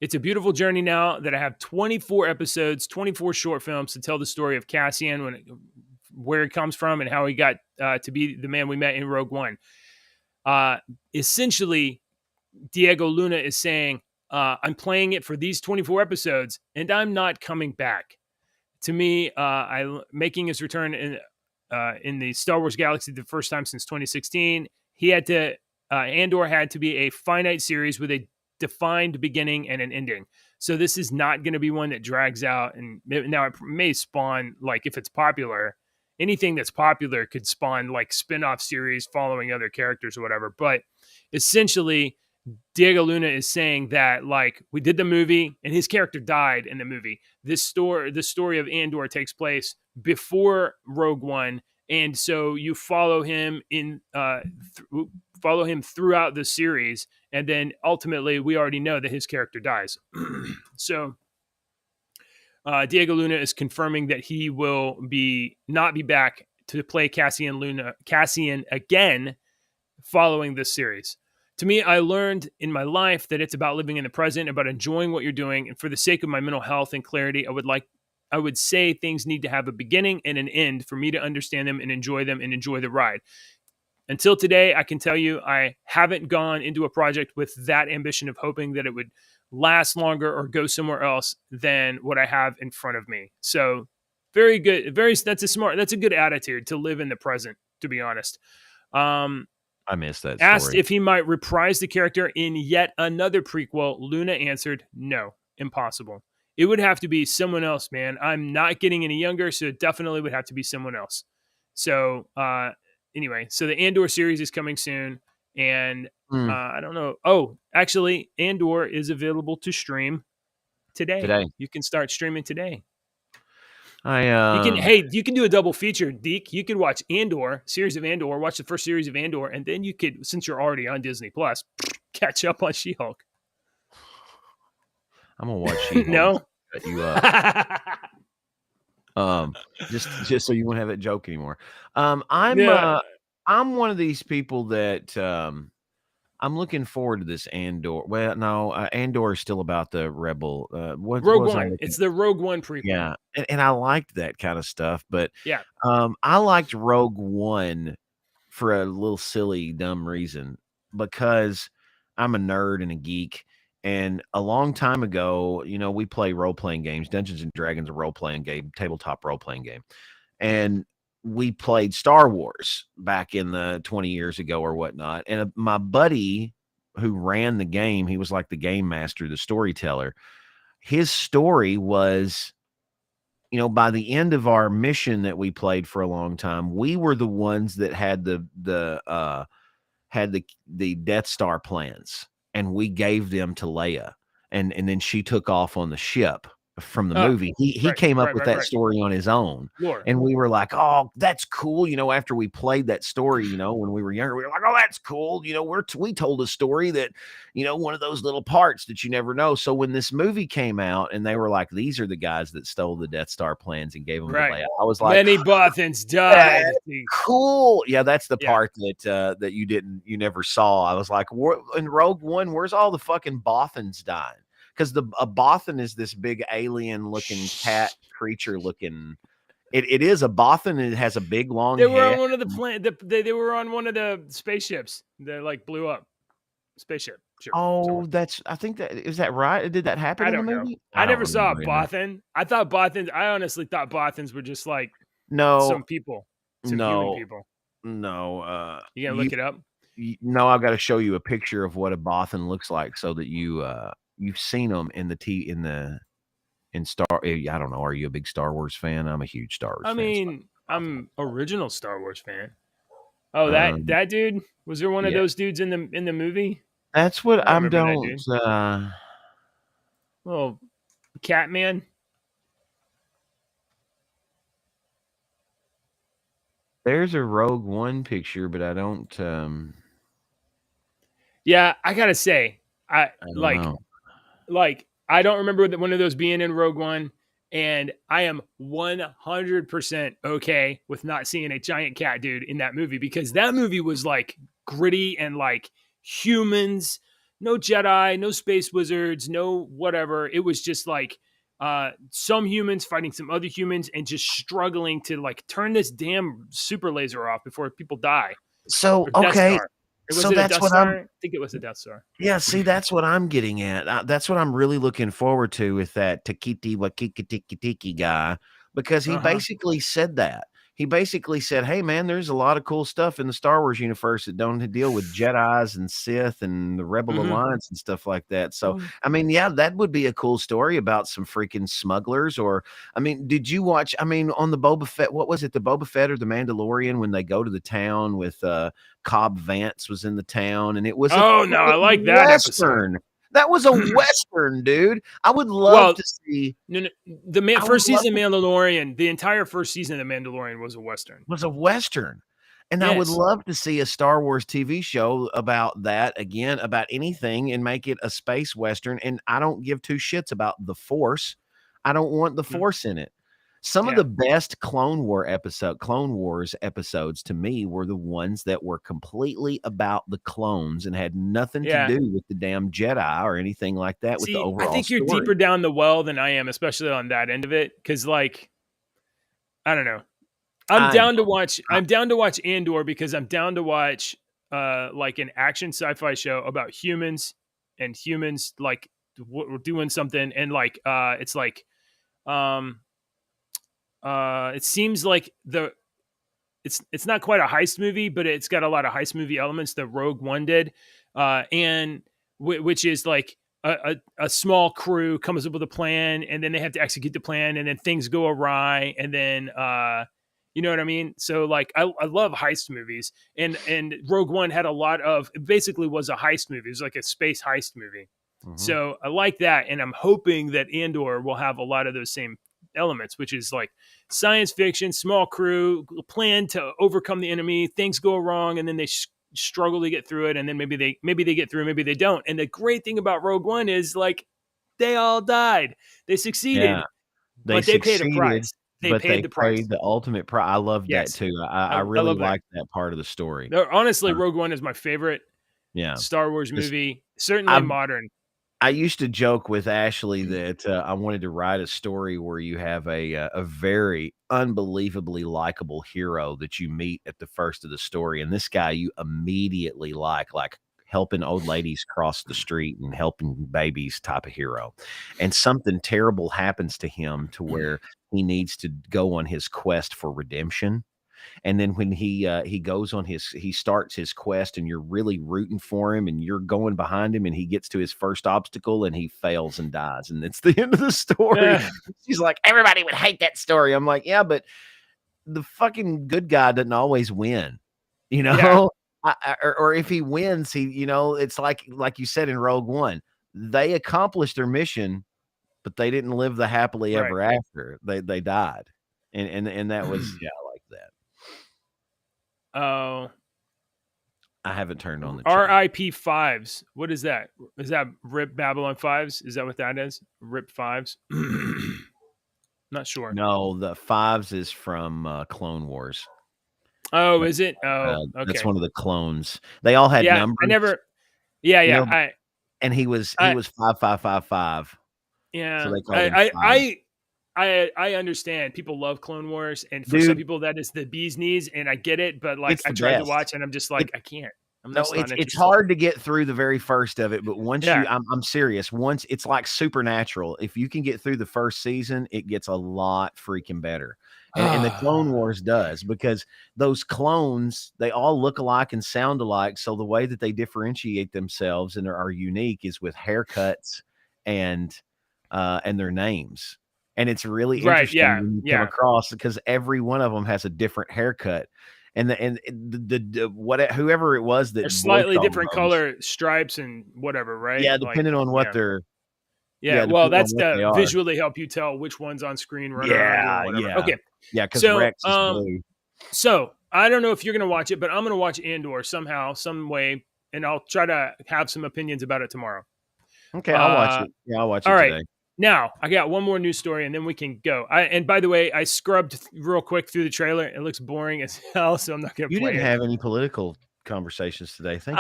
It's a beautiful journey now that I have 24 episodes, 24 short films to tell the story of Cassian, where it comes from and how he got to be the man we met in Rogue One." Essentially, Diego Luna is saying, I'm playing it for these 24 episodes, and I'm not coming back. To me, making his return in the Star Wars galaxy the first time since 2016, Andor had to be a finite series with a defined beginning and an ending. So this is not going to be one that drags out. And now it may spawn, like, if it's popular, anything that's popular could spawn like spin-off series following other characters or whatever. But essentially, Diego Luna is saying that, like, we did the movie and his character died in the movie. The story of Andor takes place before Rogue One, and so you follow him throughout the series, and then ultimately we already know that his character dies. So Diego Luna is confirming that he will not be back to play Cassian again following this series. To me, I learned in my life that it's about living in the present, about enjoying what you're doing. And for the sake of my mental health and clarity, I would say things need to have a beginning and an end for me to understand them and enjoy the ride. Until today, I can tell you I haven't gone into a project with that ambition of hoping that it would last longer or go somewhere else than what I have in front of me. So very good. That's a good attitude to live in the present, to be honest. I missed that story. Asked if he might reprise the character in yet another prequel, Luna answered, "No, impossible. It would have to be someone else, man. I'm not getting any younger, so it definitely would have to be someone else." So anyway, so the Andor series is coming soon, and I don't know. Oh, actually, Andor is available to stream today. You can start streaming today. You can do a double feature, Deke. You could watch series of Andor, watch the first series of Andor, and then you could, since you're already on Disney Plus, catch up on She-Hulk. I'm gonna watch She-Hulk. No, cut you up. Just so you won't have that joke anymore. I'm one of these people that I'm looking forward to this Andor. Well, no, Andor is still about the Rebel. Rogue One. It's the Rogue One prequel. Yeah, and I liked that kind of stuff. But yeah, I liked Rogue One for a little silly, dumb reason, because I'm a nerd and a geek. And a long time ago, we play role-playing games. Dungeons and Dragons, a role-playing game, tabletop role-playing game. And we played Star Wars back in the 20 years ago or whatnot. And my buddy who ran the game, he was like the game master, the storyteller. His story was, by the end of our mission that we played for a long time, we were the ones that had the Death Star plans, and we gave them to Leia. And then she took off on the ship from the movie. He came up with that story on his own. Lore. And we were like, oh, that's cool. You know, after we played that story, you know, when we were younger, we were like, oh, that's cool. You know, we told a story that, you know, one of those little parts that you never know. So when this movie came out and they were like, these are the guys that stole the Death Star plans and gave them the layout, I was like, many Bothans died. Cool. Yeah, that's the part that you never saw. I was like, in Rogue One, where's all the fucking Bothans dying? Because a Bothan is this big alien looking cat creature looking. It is a Bothan. It has a big long. They were on one of the they were on one of the spaceships that like blew up. Spaceship. Sure. Oh, I think that is that right? Did that happen in the movie? Know. I never saw a Bothan. I honestly thought Bothans were just like some people. Some human people. No. You gonna look it up? No, I've got to show you a picture of what a Bothan looks like so that you've seen them in Star. I don't know. Are you a big Star Wars fan? I'm a huge Star Wars fan. I mean, I'm original Star Wars fan. Oh, that dude, was there one of those dudes in the movie? That's what I'm doing. Well, Catman. There's a Rogue One picture, but I don't. Yeah, I gotta say, I don't know. Like, I don't remember one of those being in Rogue One, and I am 100% okay with not seeing a giant cat dude in that movie because that movie was like gritty and like humans, no Jedi, no space wizards, no whatever. It was just like some humans fighting some other humans and just struggling to like turn this damn super laser off before people die. So, okay. So that's what I think it was a Death Star. Yeah, see, that's what I'm getting at. That's what I'm really looking forward to with that Takiti Wakiki guy, because he basically said that. He basically said, hey, man, there's a lot of cool stuff in the Star Wars universe that don't deal with Jedis and Sith and the Rebel Alliance and stuff like that. So, I mean, yeah, that would be a cool story about some freaking smugglers. Or, I mean, did you watch, on the Boba Fett, what was it, the Boba Fett or the Mandalorian when they go to the town with Cobb Vanth was in the town and it was I like that Western. Episode. That was a Western, dude. I would love to see. No, the first season of Mandalorian, the entire first season of The Mandalorian was a Western. And I would love to see a Star Wars TV show about that again, about anything, and make it a space Western. And I don't give two shits about the Force. I don't want the Force in it. Some of the best Clone Wars episodes to me were the ones that were completely about the clones and had nothing to do with the damn Jedi or anything like that. With the overall I think you're story. deeper down the well than I am, especially on that end of it. Because, like, I don't know. I'm down to watch Andor because I'm down to watch like an action sci-fi show about humans and humans like doing something, and like it's like it seems like it's not quite a heist movie, but it's got a lot of heist movie elements that Rogue One did, and which is like a small crew comes up with a plan, and then they have to execute the plan, and then things go awry, and then you know what I mean? So like I love heist movies, and Rogue One had a lot of, it basically was a heist movie. It was like a space heist movie. So I like that, and I'm hoping that Andor will have a lot of those same elements, which is like science fiction, small crew, plan to overcome the enemy, things go wrong, and then they struggle to get through it, and then maybe they get through, maybe they don't. And the great thing about Rogue One is like they all died. They succeeded, but they paid a price. They paid the ultimate price. I love that too. I really like that part of the story. No, honestly, Rogue One is my favorite Star Wars movie, certainly modern. I used to joke with Ashley that I wanted to write a story where you have a very unbelievably likable hero that you meet at the first of the story, and this guy you immediately like helping old ladies cross the street and helping babies type of hero, and something terrible happens to him to where he needs to go on his quest for redemption. And then when he goes on he starts his quest, and you're really rooting for him, and you're going behind him, and he gets to his first obstacle and he fails and dies, and it's the end of the story. She's like, everybody would hate that story. I'm like, yeah, but the fucking good guy doesn't always win, you know. Or if he wins, it's like you said in Rogue One, they accomplished their mission, but they didn't live the happily Right. ever after. They died, and that was I like that. Oh, I haven't turned on the chat. RIP Fives. What is that? Is that Rip Babylon Fives? Is that what that is? Rip Fives? Not sure. No, the Fives is from Clone Wars. Oh, is it? Oh, okay. That's one of the clones. They all had numbers. I never. Yeah, You yeah. know, and he was 5555. Yeah, So they called him Five. I understand. People love Clone Wars, and for some people that is the bee's knees, and I get it. But like, I tried to watch, and I'm just like, I can't. It's hard to get through the very first of it, but once I'm serious. Once it's like Supernatural. If you can get through the first season, it gets a lot freaking better. And the Clone Wars does, because those clones, they all look alike and sound alike. So the way that they differentiate themselves and are unique is with haircuts and their names. And it's really interesting when you come across, because every one of them has a different haircut. And whoever it was that they're slightly different color stripes and whatever, right? Yeah, depending on what they're. Yeah, well, that's to visually help you tell which one's on screen. Yeah. Okay. Yeah, because Rex is blue. So I don't know if you're going to watch it, but I'm going to watch Andor somehow, some way, and I'll try to have some opinions about it tomorrow. Okay, I'll watch it. Yeah, I'll watch it today. Right. Now, I got one more news story, and then we can go. And by the way, I scrubbed real quick through the trailer. It looks boring as hell, so I'm not going to play it. You didn't have any political conversations today. Thank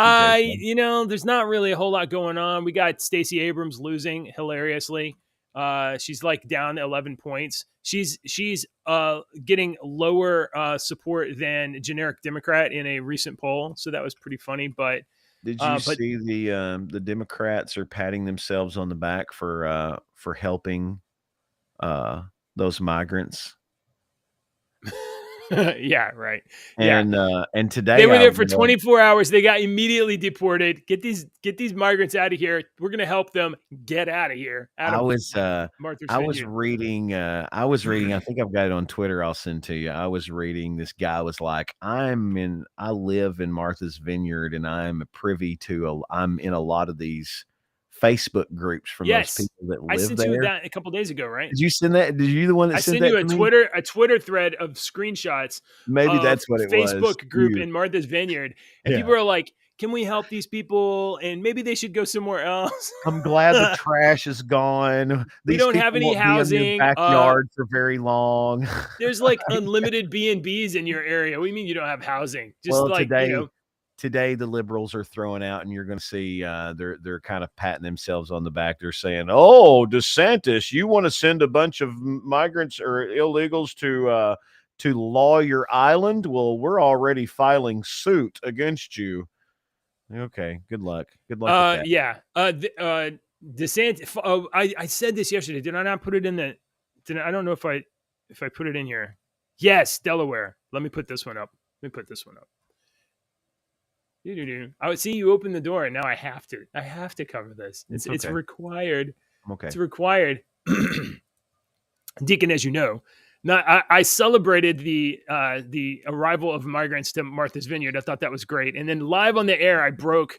you, there's not really a whole lot going on. We got Stacey Abrams losing hilariously. She's like down 11 points. She's getting lower support than generic Democrat in a recent poll, so that was pretty funny. But did you see the Democrats are patting themselves on the back for helping those migrants? Yeah, right. And today they were there for 24 hours. They got immediately deported. Get these migrants out of here. We're gonna help them get out of here. I was reading. I think I've got it on Twitter. I'll send to you. I was reading. This guy was like, I live in Martha's Vineyard, and I'm privy to. I'm in a lot of these Facebook groups from those people that live there. I sent you that a couple days ago, right? Did you send that? Did you the one that sent that? I sent you a Twitter thread of screenshots. Maybe that's what it was. Facebook group in Martha's Vineyard, and people are like, "Can we help these people? And maybe they should go somewhere else." I'm glad the trash is gone. We don't have any housing. Backyard for very long. There's like unlimited B&Bs in your area. What do you mean you don't have housing? Today the liberals are throwing out, and you're going to see they're kind of patting themselves on the back. They're saying, "Oh, DeSantis, you want to send a bunch of migrants or illegals to Lawyer Island? Well, we're already filing suit against you." Okay, good luck. Good luck. With that. DeSantis. I said this yesterday. Did I not put it in the? I don't know if I put it in here. Yes, Delaware. Let me put this one up. I would see you open the door, and now I have to cover this. It's required. Okay. It's required. Deacon, as you know, I celebrated the arrival of migrants to Martha's Vineyard. I thought that was great. And then live on the air, I broke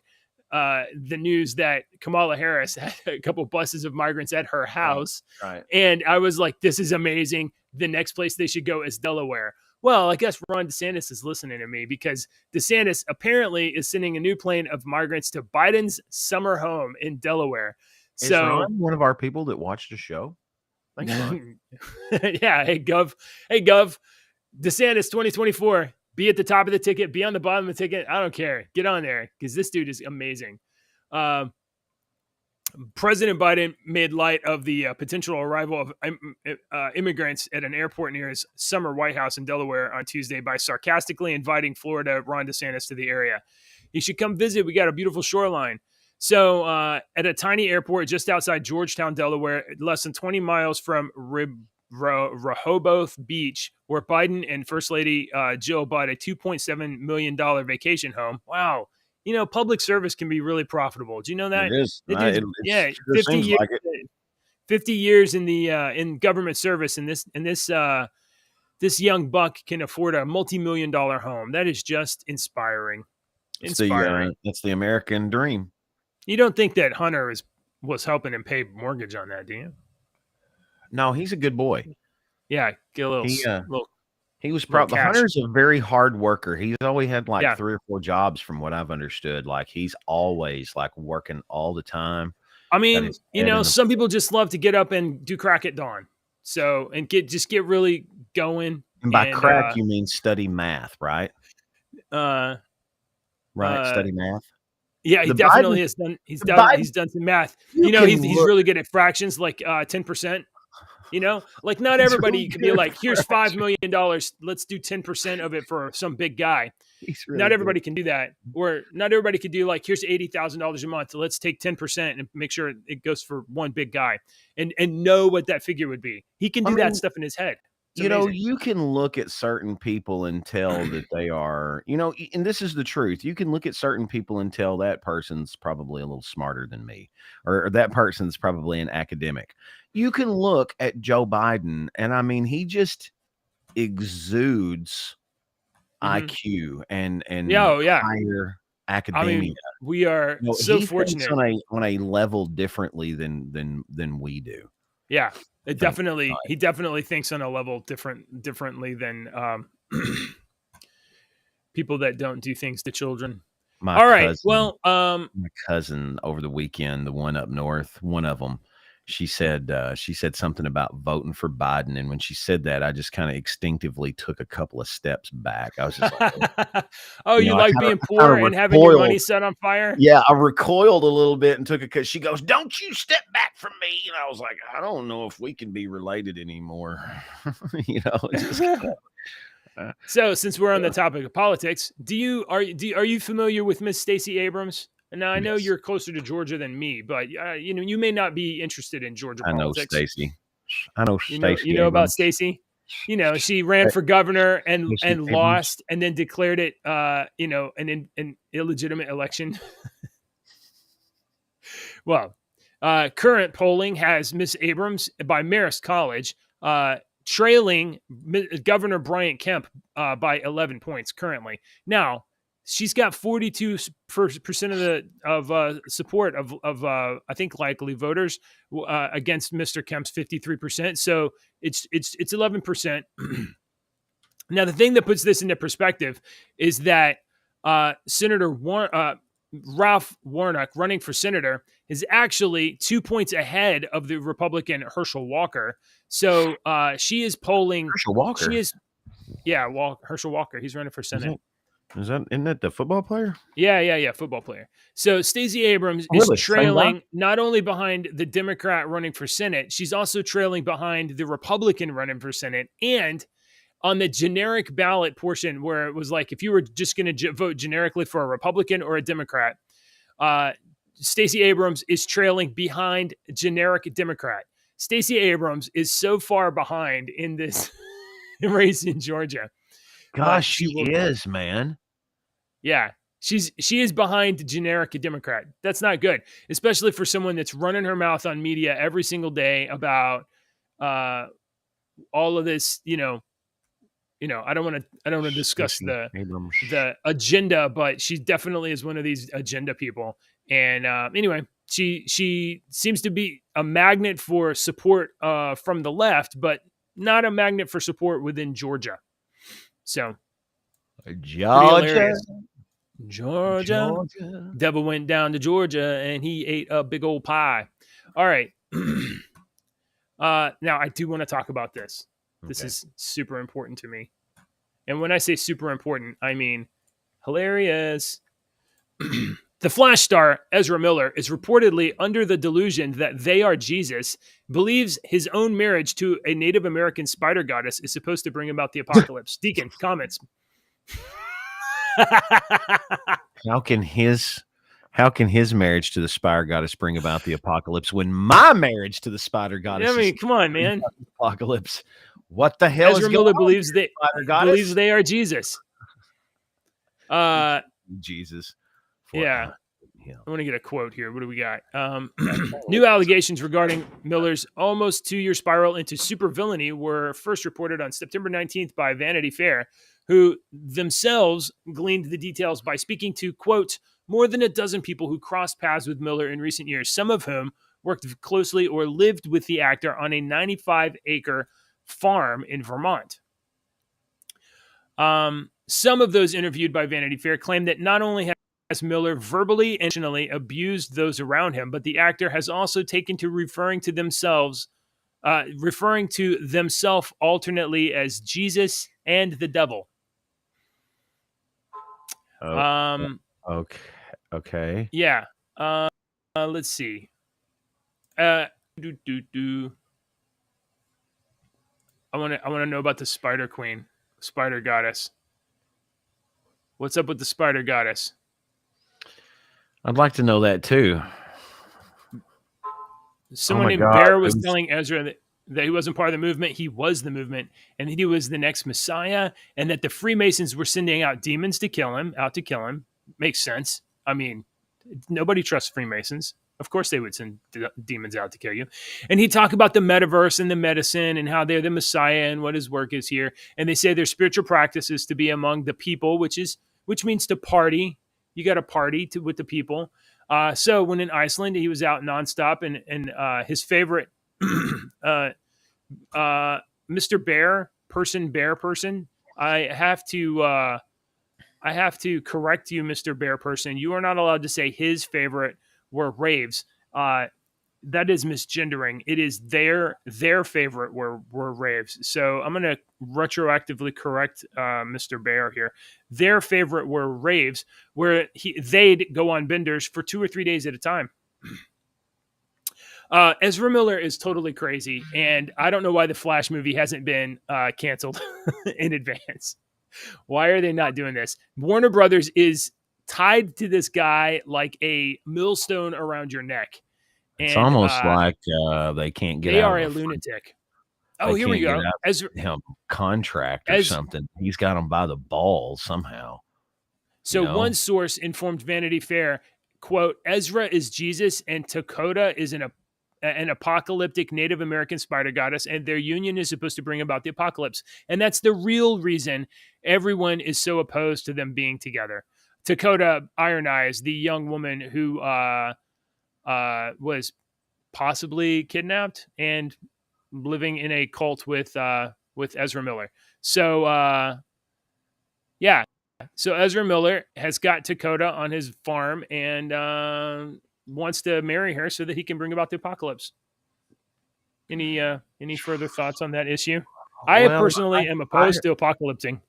the news that Kamala Harris had a couple buses of migrants at her house. Right. And I was like, this is amazing. The next place they should go is Delaware. Well, I guess Ron DeSantis is listening to me, because DeSantis apparently is sending a new plane of migrants to Biden's summer home in Delaware. Is Ron one of our people that watched the show? Thanks, Ron. Yeah. Hey, Gov. DeSantis 2024. Be at the top of the ticket. Be on the bottom of the ticket. I don't care. Get on there, because this dude is amazing. President Biden made light of the potential arrival of immigrants at an airport near his summer White House in Delaware on Tuesday by sarcastically inviting Florida Ron DeSantis to the area. You should come visit. We got a beautiful shoreline. So at a tiny airport just outside Georgetown, Delaware, less than 20 miles from Rehoboth Beach, where Biden and First Lady Jill bought a $2.7 million vacation home. Wow. Public service can be really profitable. Do you know that? It is. 50 years. Like 50 years in the in government service, and this young buck can afford a multi-million-dollar home. That is just inspiring. That's the American dream. You don't think that Hunter was helping him pay mortgage on that, do you? No, he's a good boy. Yeah, get a little, He little he was little probably cash. Hunter's a very hard worker. He's always had like Yeah. 3 or 4 jobs from what I've understood. Like he's always like working all the time. I Got mean, his head in the some people just love to get up and do crack at dawn. So, and get really going. And by And, crack, you mean study math, right? uh, Right, uh, study math. yeah, he The definitely Biden has done. the Biden He's done some math. you can He's look really good at fractions, like 10%. Like not he's everybody really can good be at like, here's $5 fractions. million. Let's do 10% of it for some big guy. He's really Not good. everybody can do that, or not everybody could do like, here's $80,000 a month. So let's take 10% and make sure it goes for one big guy, and know what that figure would be. He can do that stuff in his head. It's amazing. You can look at certain people and tell that they are, and this is the truth. You can look at certain people and tell that person's probably a little smarter than me, or that person's probably an academic. You can look at Joe Biden, and I mean, he just exudes IQ and higher academia. I mean, we are so fortunate thinks on a level differently than we do. Yeah, he definitely thinks on a level differently than people that don't do things to children. My cousin over the weekend, the one up north, one of them, she said something about voting for Biden, and when she said that, I just kind of instinctively took a couple of steps back. I was just like, you like being poor and having your money set on fire? Yeah, I recoiled a little bit and took because she goes, "Don't you step back from me?" And I was like, I don't know if we can be related anymore. Just So since we're on the topic of politics, are you familiar with Miss Stacey Abrams? And now I know you're closer to Georgia than me, but you may not be interested in Georgia politics. I know Stacey. You know about Stacey? She ran for governor and lost, and then declared it an illegitimate election. Well, current polling has Miss Abrams by Marist College trailing Governor Bryant Kemp by 11 points currently. Now, she's got 42% of support of I think likely voters against Mr. Kemp's 53%. So it's 11%. Now, the thing that puts this into perspective is that Senator Ralph Warnock, running for senator, is actually 2 points ahead of the Republican Herschel Walker. So she is polling. Herschel Walker. Herschel Walker. He's running for Senate. Isn't that the football player? Yeah, football player. So Stacey Abrams is trailing not only behind the Democrat running for Senate, she's also trailing behind the Republican running for Senate. And on the generic ballot portion, where it was like if you were just going to vote generically for a Republican or a Democrat, Stacey Abrams is trailing behind generic Democrat. Stacey Abrams is so far behind in this race in Georgia. Gosh, she is, man. Yeah, she is behind generic Democrat. That's not good, especially for someone that's running her mouth on media every single day about all of this. I don't want to discuss the agenda, but she definitely is one of these agenda people. And anyway, she seems to be a magnet for support from the left, but not a magnet for support within Georgia. So, Georgia. Devil went down to Georgia and he ate a big old pie. All right. Now I do want to talk about this. This is super important to me. And when I say super important, I mean hilarious. The Flash star, Ezra Miller, is reportedly under the delusion that they are Jesus, believes his own marriage to a Native American spider goddess is supposed to bring about the apocalypse. Deacon, comments. How can his marriage to the spider goddess bring about the apocalypse when my marriage to the spider goddess come on, man. Apocalypse. What the hell Ezra Miller believes they are Jesus. Jesus. Yeah. I want to get a quote here. What do we got? New allegations regarding Miller's almost 2-year spiral into supervillainy were first reported on September 19th by Vanity Fair, who themselves gleaned the details by speaking to, quote, more than a dozen people who crossed paths with Miller in recent years, some of whom worked closely, or lived with the actor on a 95-acre farm in Vermont. Some of those interviewed by Vanity Fair claim that not only has Miller verbally and emotionally abused those around him, but the actor has also taken to referring to themselves alternately as Jesus and the devil. Oh, okay. Yeah. Let's see. I want to know about the Spider Queen, Spider Goddess. What's up with the Spider Goddess? I'd like to know that too. Someone named Bear was telling Ezra that he wasn't part of the movement. He was the movement, and he was the next Messiah, and that the Freemasons were sending out demons to kill him. Makes sense. I mean, nobody trusts Freemasons. Of course they would send demons out to kill you. And he talked about the metaverse and the medicine and how they're the Messiah and what his work is here. And they say their spiritual practice is to be among the people, which means to party. You got to party with the people. So when in Iceland, he was out nonstop, and his favorite, Mr. Bear person. I have to correct you, Mr. Bear person. You are not allowed to say his favorite were raves. That is misgendering. It is their favorite were raves. So I'm going to retroactively correct Mr. Bear here. Their favorite were raves, where they'd go on benders for 2 or 3 days at a time. Ezra Miller is totally crazy, and I don't know why the Flash movie hasn't been canceled in advance. Why are they not doing this? Warner Brothers is tied to this guy like a millstone around your neck. It's almost like they can't get out. They are a lunatic. Oh, here we go. Ezra contract or something. He's got him by the balls somehow. So one source informed Vanity Fair, quote, Ezra is Jesus and Dakota is an apocalyptic Native American spider goddess, and their union is supposed to bring about the apocalypse. And that's the real reason everyone is so opposed to them being together. Dakota Iron Eyes, the young woman who was possibly kidnapped and living in a cult with Ezra Miller. So yeah. So Ezra Miller has got Dakota on his farm and wants to marry her so that he can bring about the apocalypse. Any further thoughts on that issue? I personally am opposed to apocalypsing.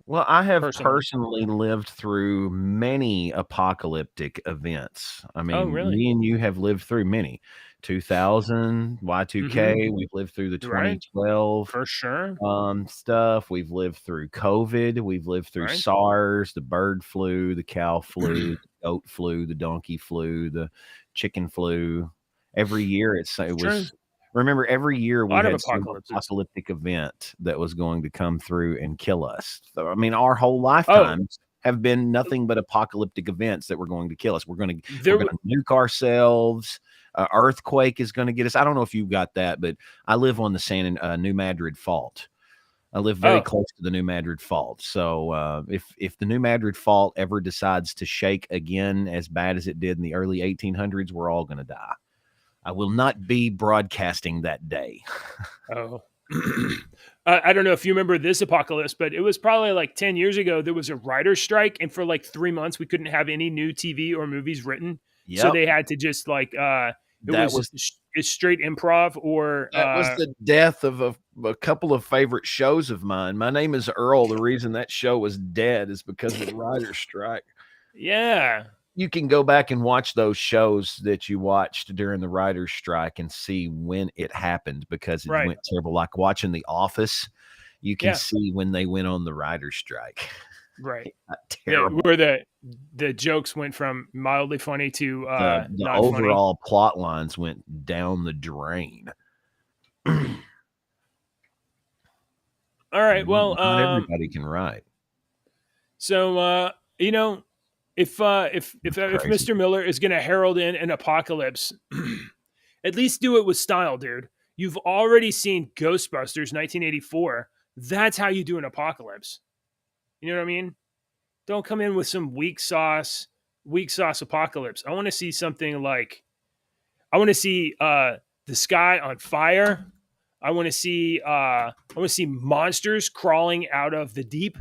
Well, I have personally lived through many apocalyptic events. I mean, me and you have lived through many. 2000, Y2K, we've lived through the 2012 for sure stuff. We've lived through COVID. We've lived through SARS, the bird flu, the cow flu, the goat flu, the donkey flu, the chicken flu. Every year it was. Remember, every year we had some apocalyptic event that was going to come through and kill us. So, I mean, our whole lifetimes have been nothing but apocalyptic events that were going to kill us. We're going to nuke ourselves. Earthquake is going to get us. I don't know if you got that, but I live on the New Madrid Fault. I live very close to the New Madrid Fault. So if the New Madrid Fault ever decides to shake again as bad as it did in the early 1800s, we're all going to die. I will not be broadcasting that day. I don't know if you remember this apocalypse, but it was probably like 10 years ago. There was a writer's strike, and for like 3 months, we couldn't have any new TV or movies written. Yep. So they had to just like it was straight improv. Or that was the death of a couple of favorite shows of mine. My Name is Earl. The reason that show was dead is because of the writer's strike. Yeah. You can go back and watch those shows that you watched during the writer's strike and see when it happened, because it went terrible. Like watching The Office, you can see when they went on the writer's strike. Right. Terrible. Yeah, where the jokes went from mildly funny to the not overall funny. Plot lines went down the drain. All right. Well, not everybody can write. So If Mr. Miller is going to herald in an apocalypse, at least do it with style, dude. You've already seen Ghostbusters 1984. That's how you do an apocalypse. You know what I mean? Don't come in with some weak sauce apocalypse. I want to see something like I want to see the sky on fire. I want to see monsters crawling out of the deep.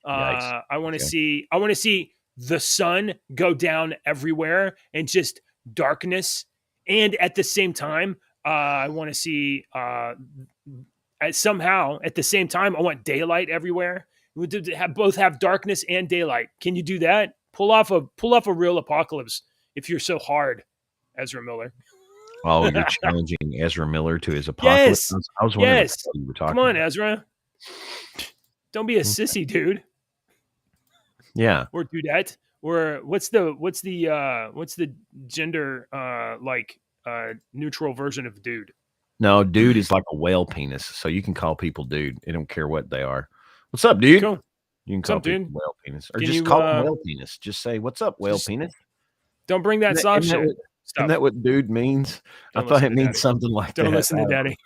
Yikes. I want to Okay. see the sun go down everywhere and just darkness. And at the same time, I want to see somehow at the same time I want daylight everywhere. We did both have darkness and daylight. Can you do that? Pull off a real apocalypse if you're so hard, Ezra Miller. Oh, you're challenging Ezra Miller to his apocalypse? Yes. I was wondering Yes. what you were talking Come on, about. Ezra. Don't be a sissy, dude. Yeah. Or dudette. Or what's the gender neutral version of dude? No, dude is like a whale penis, so you can call people dude. They don't care what they are. What's up, dude? Cool. You can What's call up, people dude? whale penis, or Can just you, call them whale penis. Just say, "What's up, whale penis?" Don't bring that soft shit. Isn't that what dude means? Don't I thought listen it to means Daddy. something like that. Don't listen to Daddy.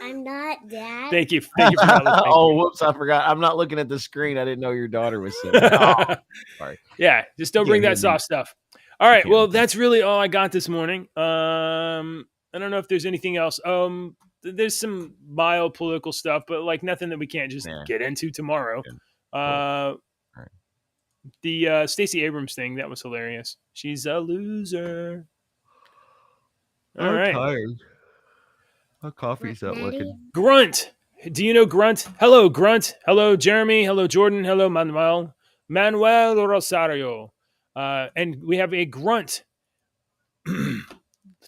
I'm not Dad. Thank you for not listening. Oh, whoops! I forgot. I'm not looking at the screen. I didn't know your daughter was sitting. Oh, sorry. Yeah, just don't bring that soft stuff. All right. Well, that's really all I got this morning. I don't know if there's anything else. There's some mild political stuff, but like nothing that we can't just get into tomorrow. The Stacey Abrams thing, that was hilarious. She's a loser. All right. Tired. My coffee's not working. Grunt. Do you know Grunt? Hello, Grunt. Hello, Jeremy. Hello, Jordan. Hello, Manuel. Manuel Rosario. And we have a Grunt.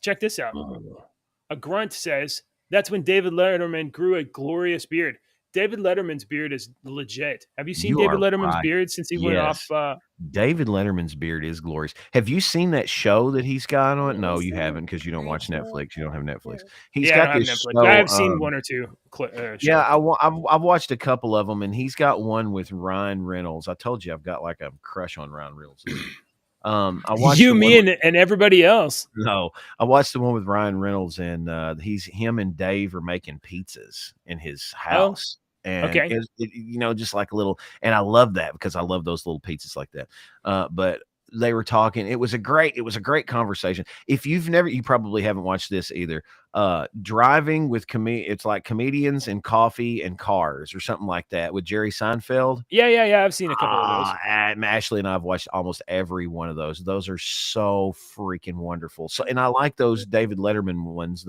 Check this out. A Grunt says, that's when David Letterman grew a glorious beard. David Letterman's beard is legit. Have you seen David Letterman's beard since he went off? David Letterman's beard is glorious. Have you seen that show that he's got on? No, you haven't because you don't watch Netflix. You don't have Netflix. He's got this show. I have seen one or two. Yeah, I've watched a couple of them, and he's got one with Ryan Reynolds. I told you I've got like a crush on Ryan Reynolds. I watched and everybody else. No, I watched the one with Ryan Reynolds, and him and Dave are making pizzas in his house. And just like a little, and I love that because I love those little pizzas like that. But they were talking. It was a great conversation. If you probably haven't watched this either. Driving with it's like comedians and coffee and cars or something like that with Jerry Seinfeld. Yeah. I've seen a couple of those. Ashley and I've watched almost every one of those. Those are so freaking wonderful. So, and I like those David Letterman ones.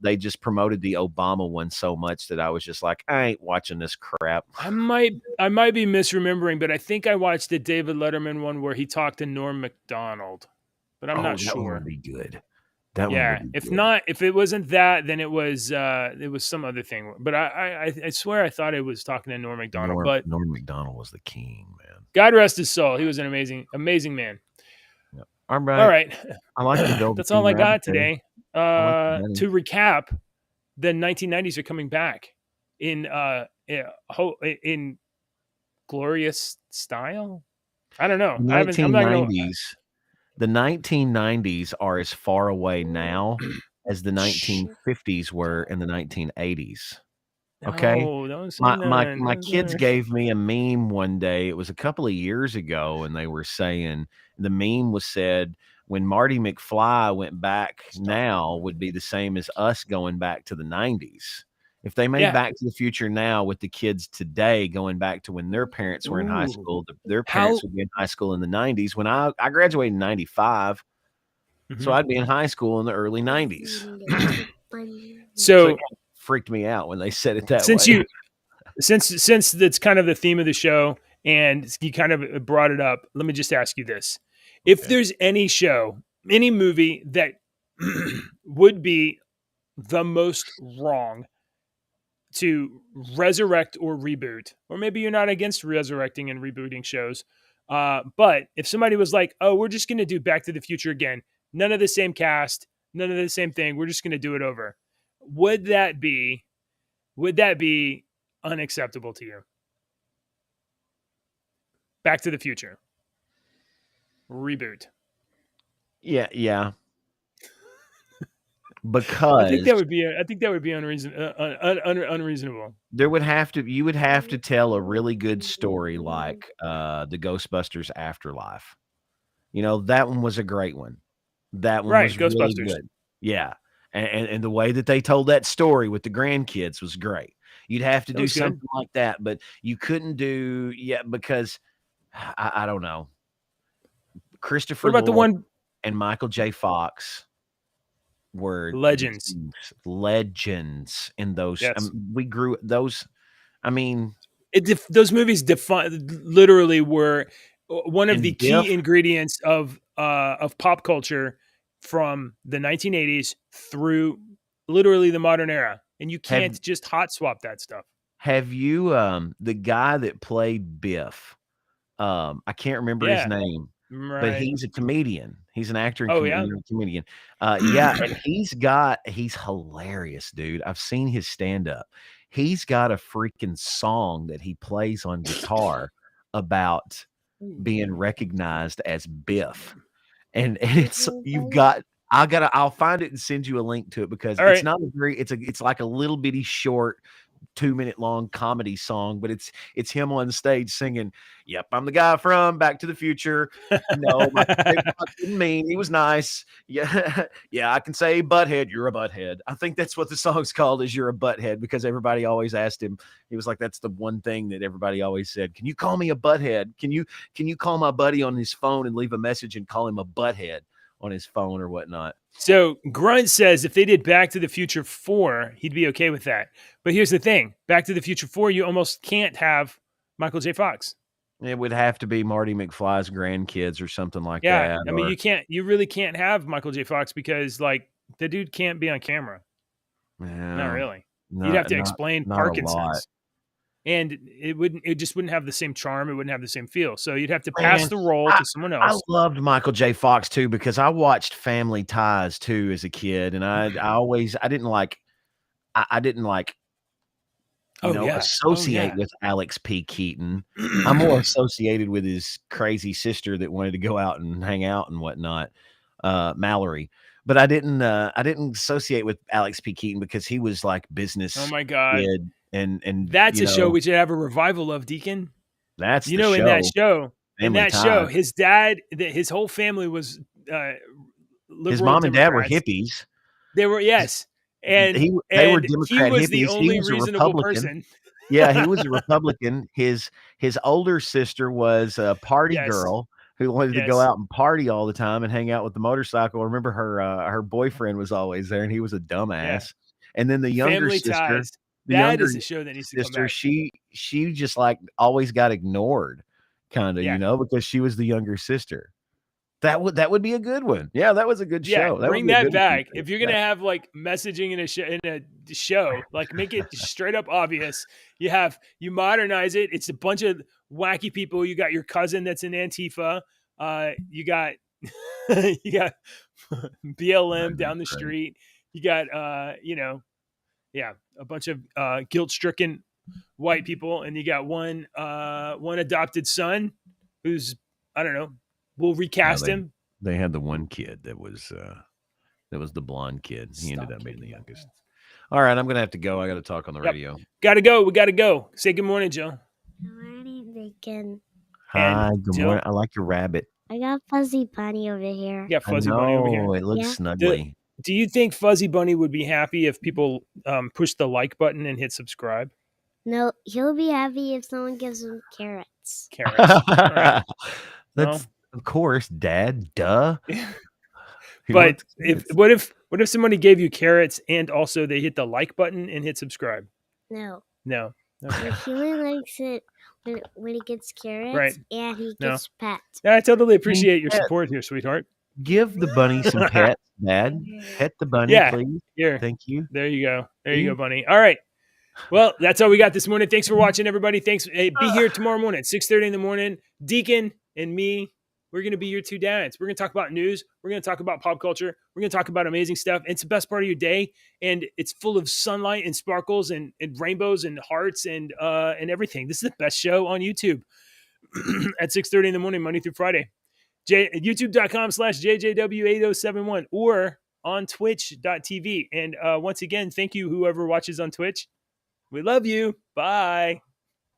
They just promoted the Obama one so much that I was just like, I ain't watching this crap. I might be misremembering, but I think I watched the David Letterman one where he talked to Norm Macdonald, but I'm not sure. That one would be good. If it wasn't that, then it was some other thing. But I swear I thought it was talking to Norm Macdonald. But Norm Macdonald was the king, man. God rest his soul. He was an amazing man. Yep. All right. I like the Velveteen That's all I got Rabbit today. To recap, the 1990s are coming back in glorious style. I don't know. The 1990s are as far away now as the 1950s were in the 1980s. Okay. My kids gave me a meme one day. It was a couple of years ago, and they were saying the meme said when Marty McFly went back now would be the same as us going back to the 90s. If they made Back to the Future now with the kids today going back to when their parents were in high school, their parents would be in high school in the 90s. When I graduated in 95, so I'd be in high school in the early 90s. So it freaked me out when they said it that way. Since that's kind of the theme of the show and you kind of brought it up, let me just ask you this. If there's any show, any movie that would be the most wrong to resurrect or reboot, or maybe you're not against resurrecting and rebooting shows, but if somebody was like, oh, we're just going to do Back to the Future again, none of the same cast, none of the same thing, we're just going to do it over, would that be unacceptable to you? Back to the Future reboot. Yeah. Because I think that would be unreasonable. You would have to tell a really good story like the Ghostbusters Afterlife. That one was a great one. That one Right, was really Ghostbusters. good. Yeah. And the way that they told that story with the grandkids was great. You'd have to That do was good. something like that, but you couldn't do because I don't know. Christopher What about the Lloyd one and Michael J. Fox were Legends? legends in those. Yes. We grew those. I mean, Those movies literally were one of and the Biff. key ingredients of pop culture from the 1980s through literally the modern era, and you Have can't just hot swap that stuff. have you the guy that played Biff? I can't remember his Yeah, name, but right. he's a comedian. He's an actor and Oh yeah. comedian. Yeah, and he's hilarious, dude. I've seen his stand up. He's got a freaking song that he plays on guitar about being recognized as Biff. And it's I'll find it and send you a link to it because All it's right. not a very it's like a little bitty short 2-minute long comedy song, but it's him on stage singing, "Yep, I'm the guy from Back to the Future. No, Michael J. Fox didn't mean he was nice. Yeah, yeah, I can say butthead. You're a butthead." I think that's what the song's called, is "You're a butthead," because everybody always asked him. He was like, "That's the one thing that everybody always said. Can you call me a butthead? Can you call my buddy on his phone and leave a message and call him a butthead on his phone or whatnot?" So Grunt says if they did Back to the Future 4, he'd be okay with that. But here's the thing: Back to the Future 4, you almost can't have Michael J. Fox. It would have to be Marty McFly's grandkids or something like Yeah, that. I mean, you really can't have Michael J. Fox because like the dude can't be on camera. Not really. You'd have to explain not a lot. Parkinson's, and it just wouldn't have the same charm. It wouldn't have the same feel. So you'd have to pass the role to someone I else. loved Michael J. Fox too because I watched Family Ties too as a kid, and I didn't like associate with Alex P. Keaton. I'm more associated with his crazy sister that wanted to go out and hang out and whatnot, Mallory. But I didn't associate with Alex P. Keaton because he was like business. Oh my god! Kid and that's a show we should have a revival of, Deacon. That's in that show. In that show, his dad, his whole family was liberal. His mom and dad were Democrats. hippies. They were, yes, and they were Democrat he was hippies. the only He was reasonable a Republican. person. Yeah, he was a Republican. His older sister was a party girl who wanted to go out and party all the time and hang out with the motorcycle. I remember her boyfriend was always there, and he was a dumbass. Yeah. And then the younger Family sister, Ties. That is a show that needs to come back. She just like always got ignored, kind of, because she was the younger sister. That would be a good one. Yeah, that was a good show. Bring that back. If you're gonna have like messaging in a show, like make it straight up obvious. You modernize it. It's a bunch of wacky people. You got your cousin that's in Antifa. You got BLM down the street. You got a bunch of guilt-stricken white people, and you got one adopted son who's, I don't know. We'll recast him. They had the one kid that was the blonde kid. He ended up being the youngest. All right, I'm gonna have to go. I got to talk on the radio. Gotta go. We gotta go. Say good morning, Joe. Good morning, Deacon. Hi, good morning. I like your rabbit. I got Fuzzy Bunny over here. You got Fuzzy Bunny over here. It looks snuggly. Do you think Fuzzy Bunny would be happy if people push the like button and hit subscribe? No, he'll be happy if someone gives him carrots. Carrots. All right. That's of course, Dad. Duh. But what if somebody gave you carrots and also they hit the like button and hit subscribe? No. Okay. He only likes it when he gets carrots and he gets pets. I totally appreciate your support here, sweetheart. Give the bunny some pets, Dad. Pet the bunny, please. Here. Thank you. There you go. There you go, bunny. All right. Well, that's all we got this morning. Thanks for watching, everybody. Thanks. Hey, be here tomorrow morning at 6:30 in the morning. Deacon and me, we're going to be your two dads. We're going to talk about news. We're going to talk about pop culture. We're going to talk about amazing stuff. It's the best part of your day, and it's full of sunlight and sparkles and rainbows and hearts and everything. This is the best show on YouTube at 6:30 in the morning, Monday through Friday. YouTube.com/JJW8071 or on Twitch.tv. And once again, thank you, whoever watches on Twitch. We love you. Bye.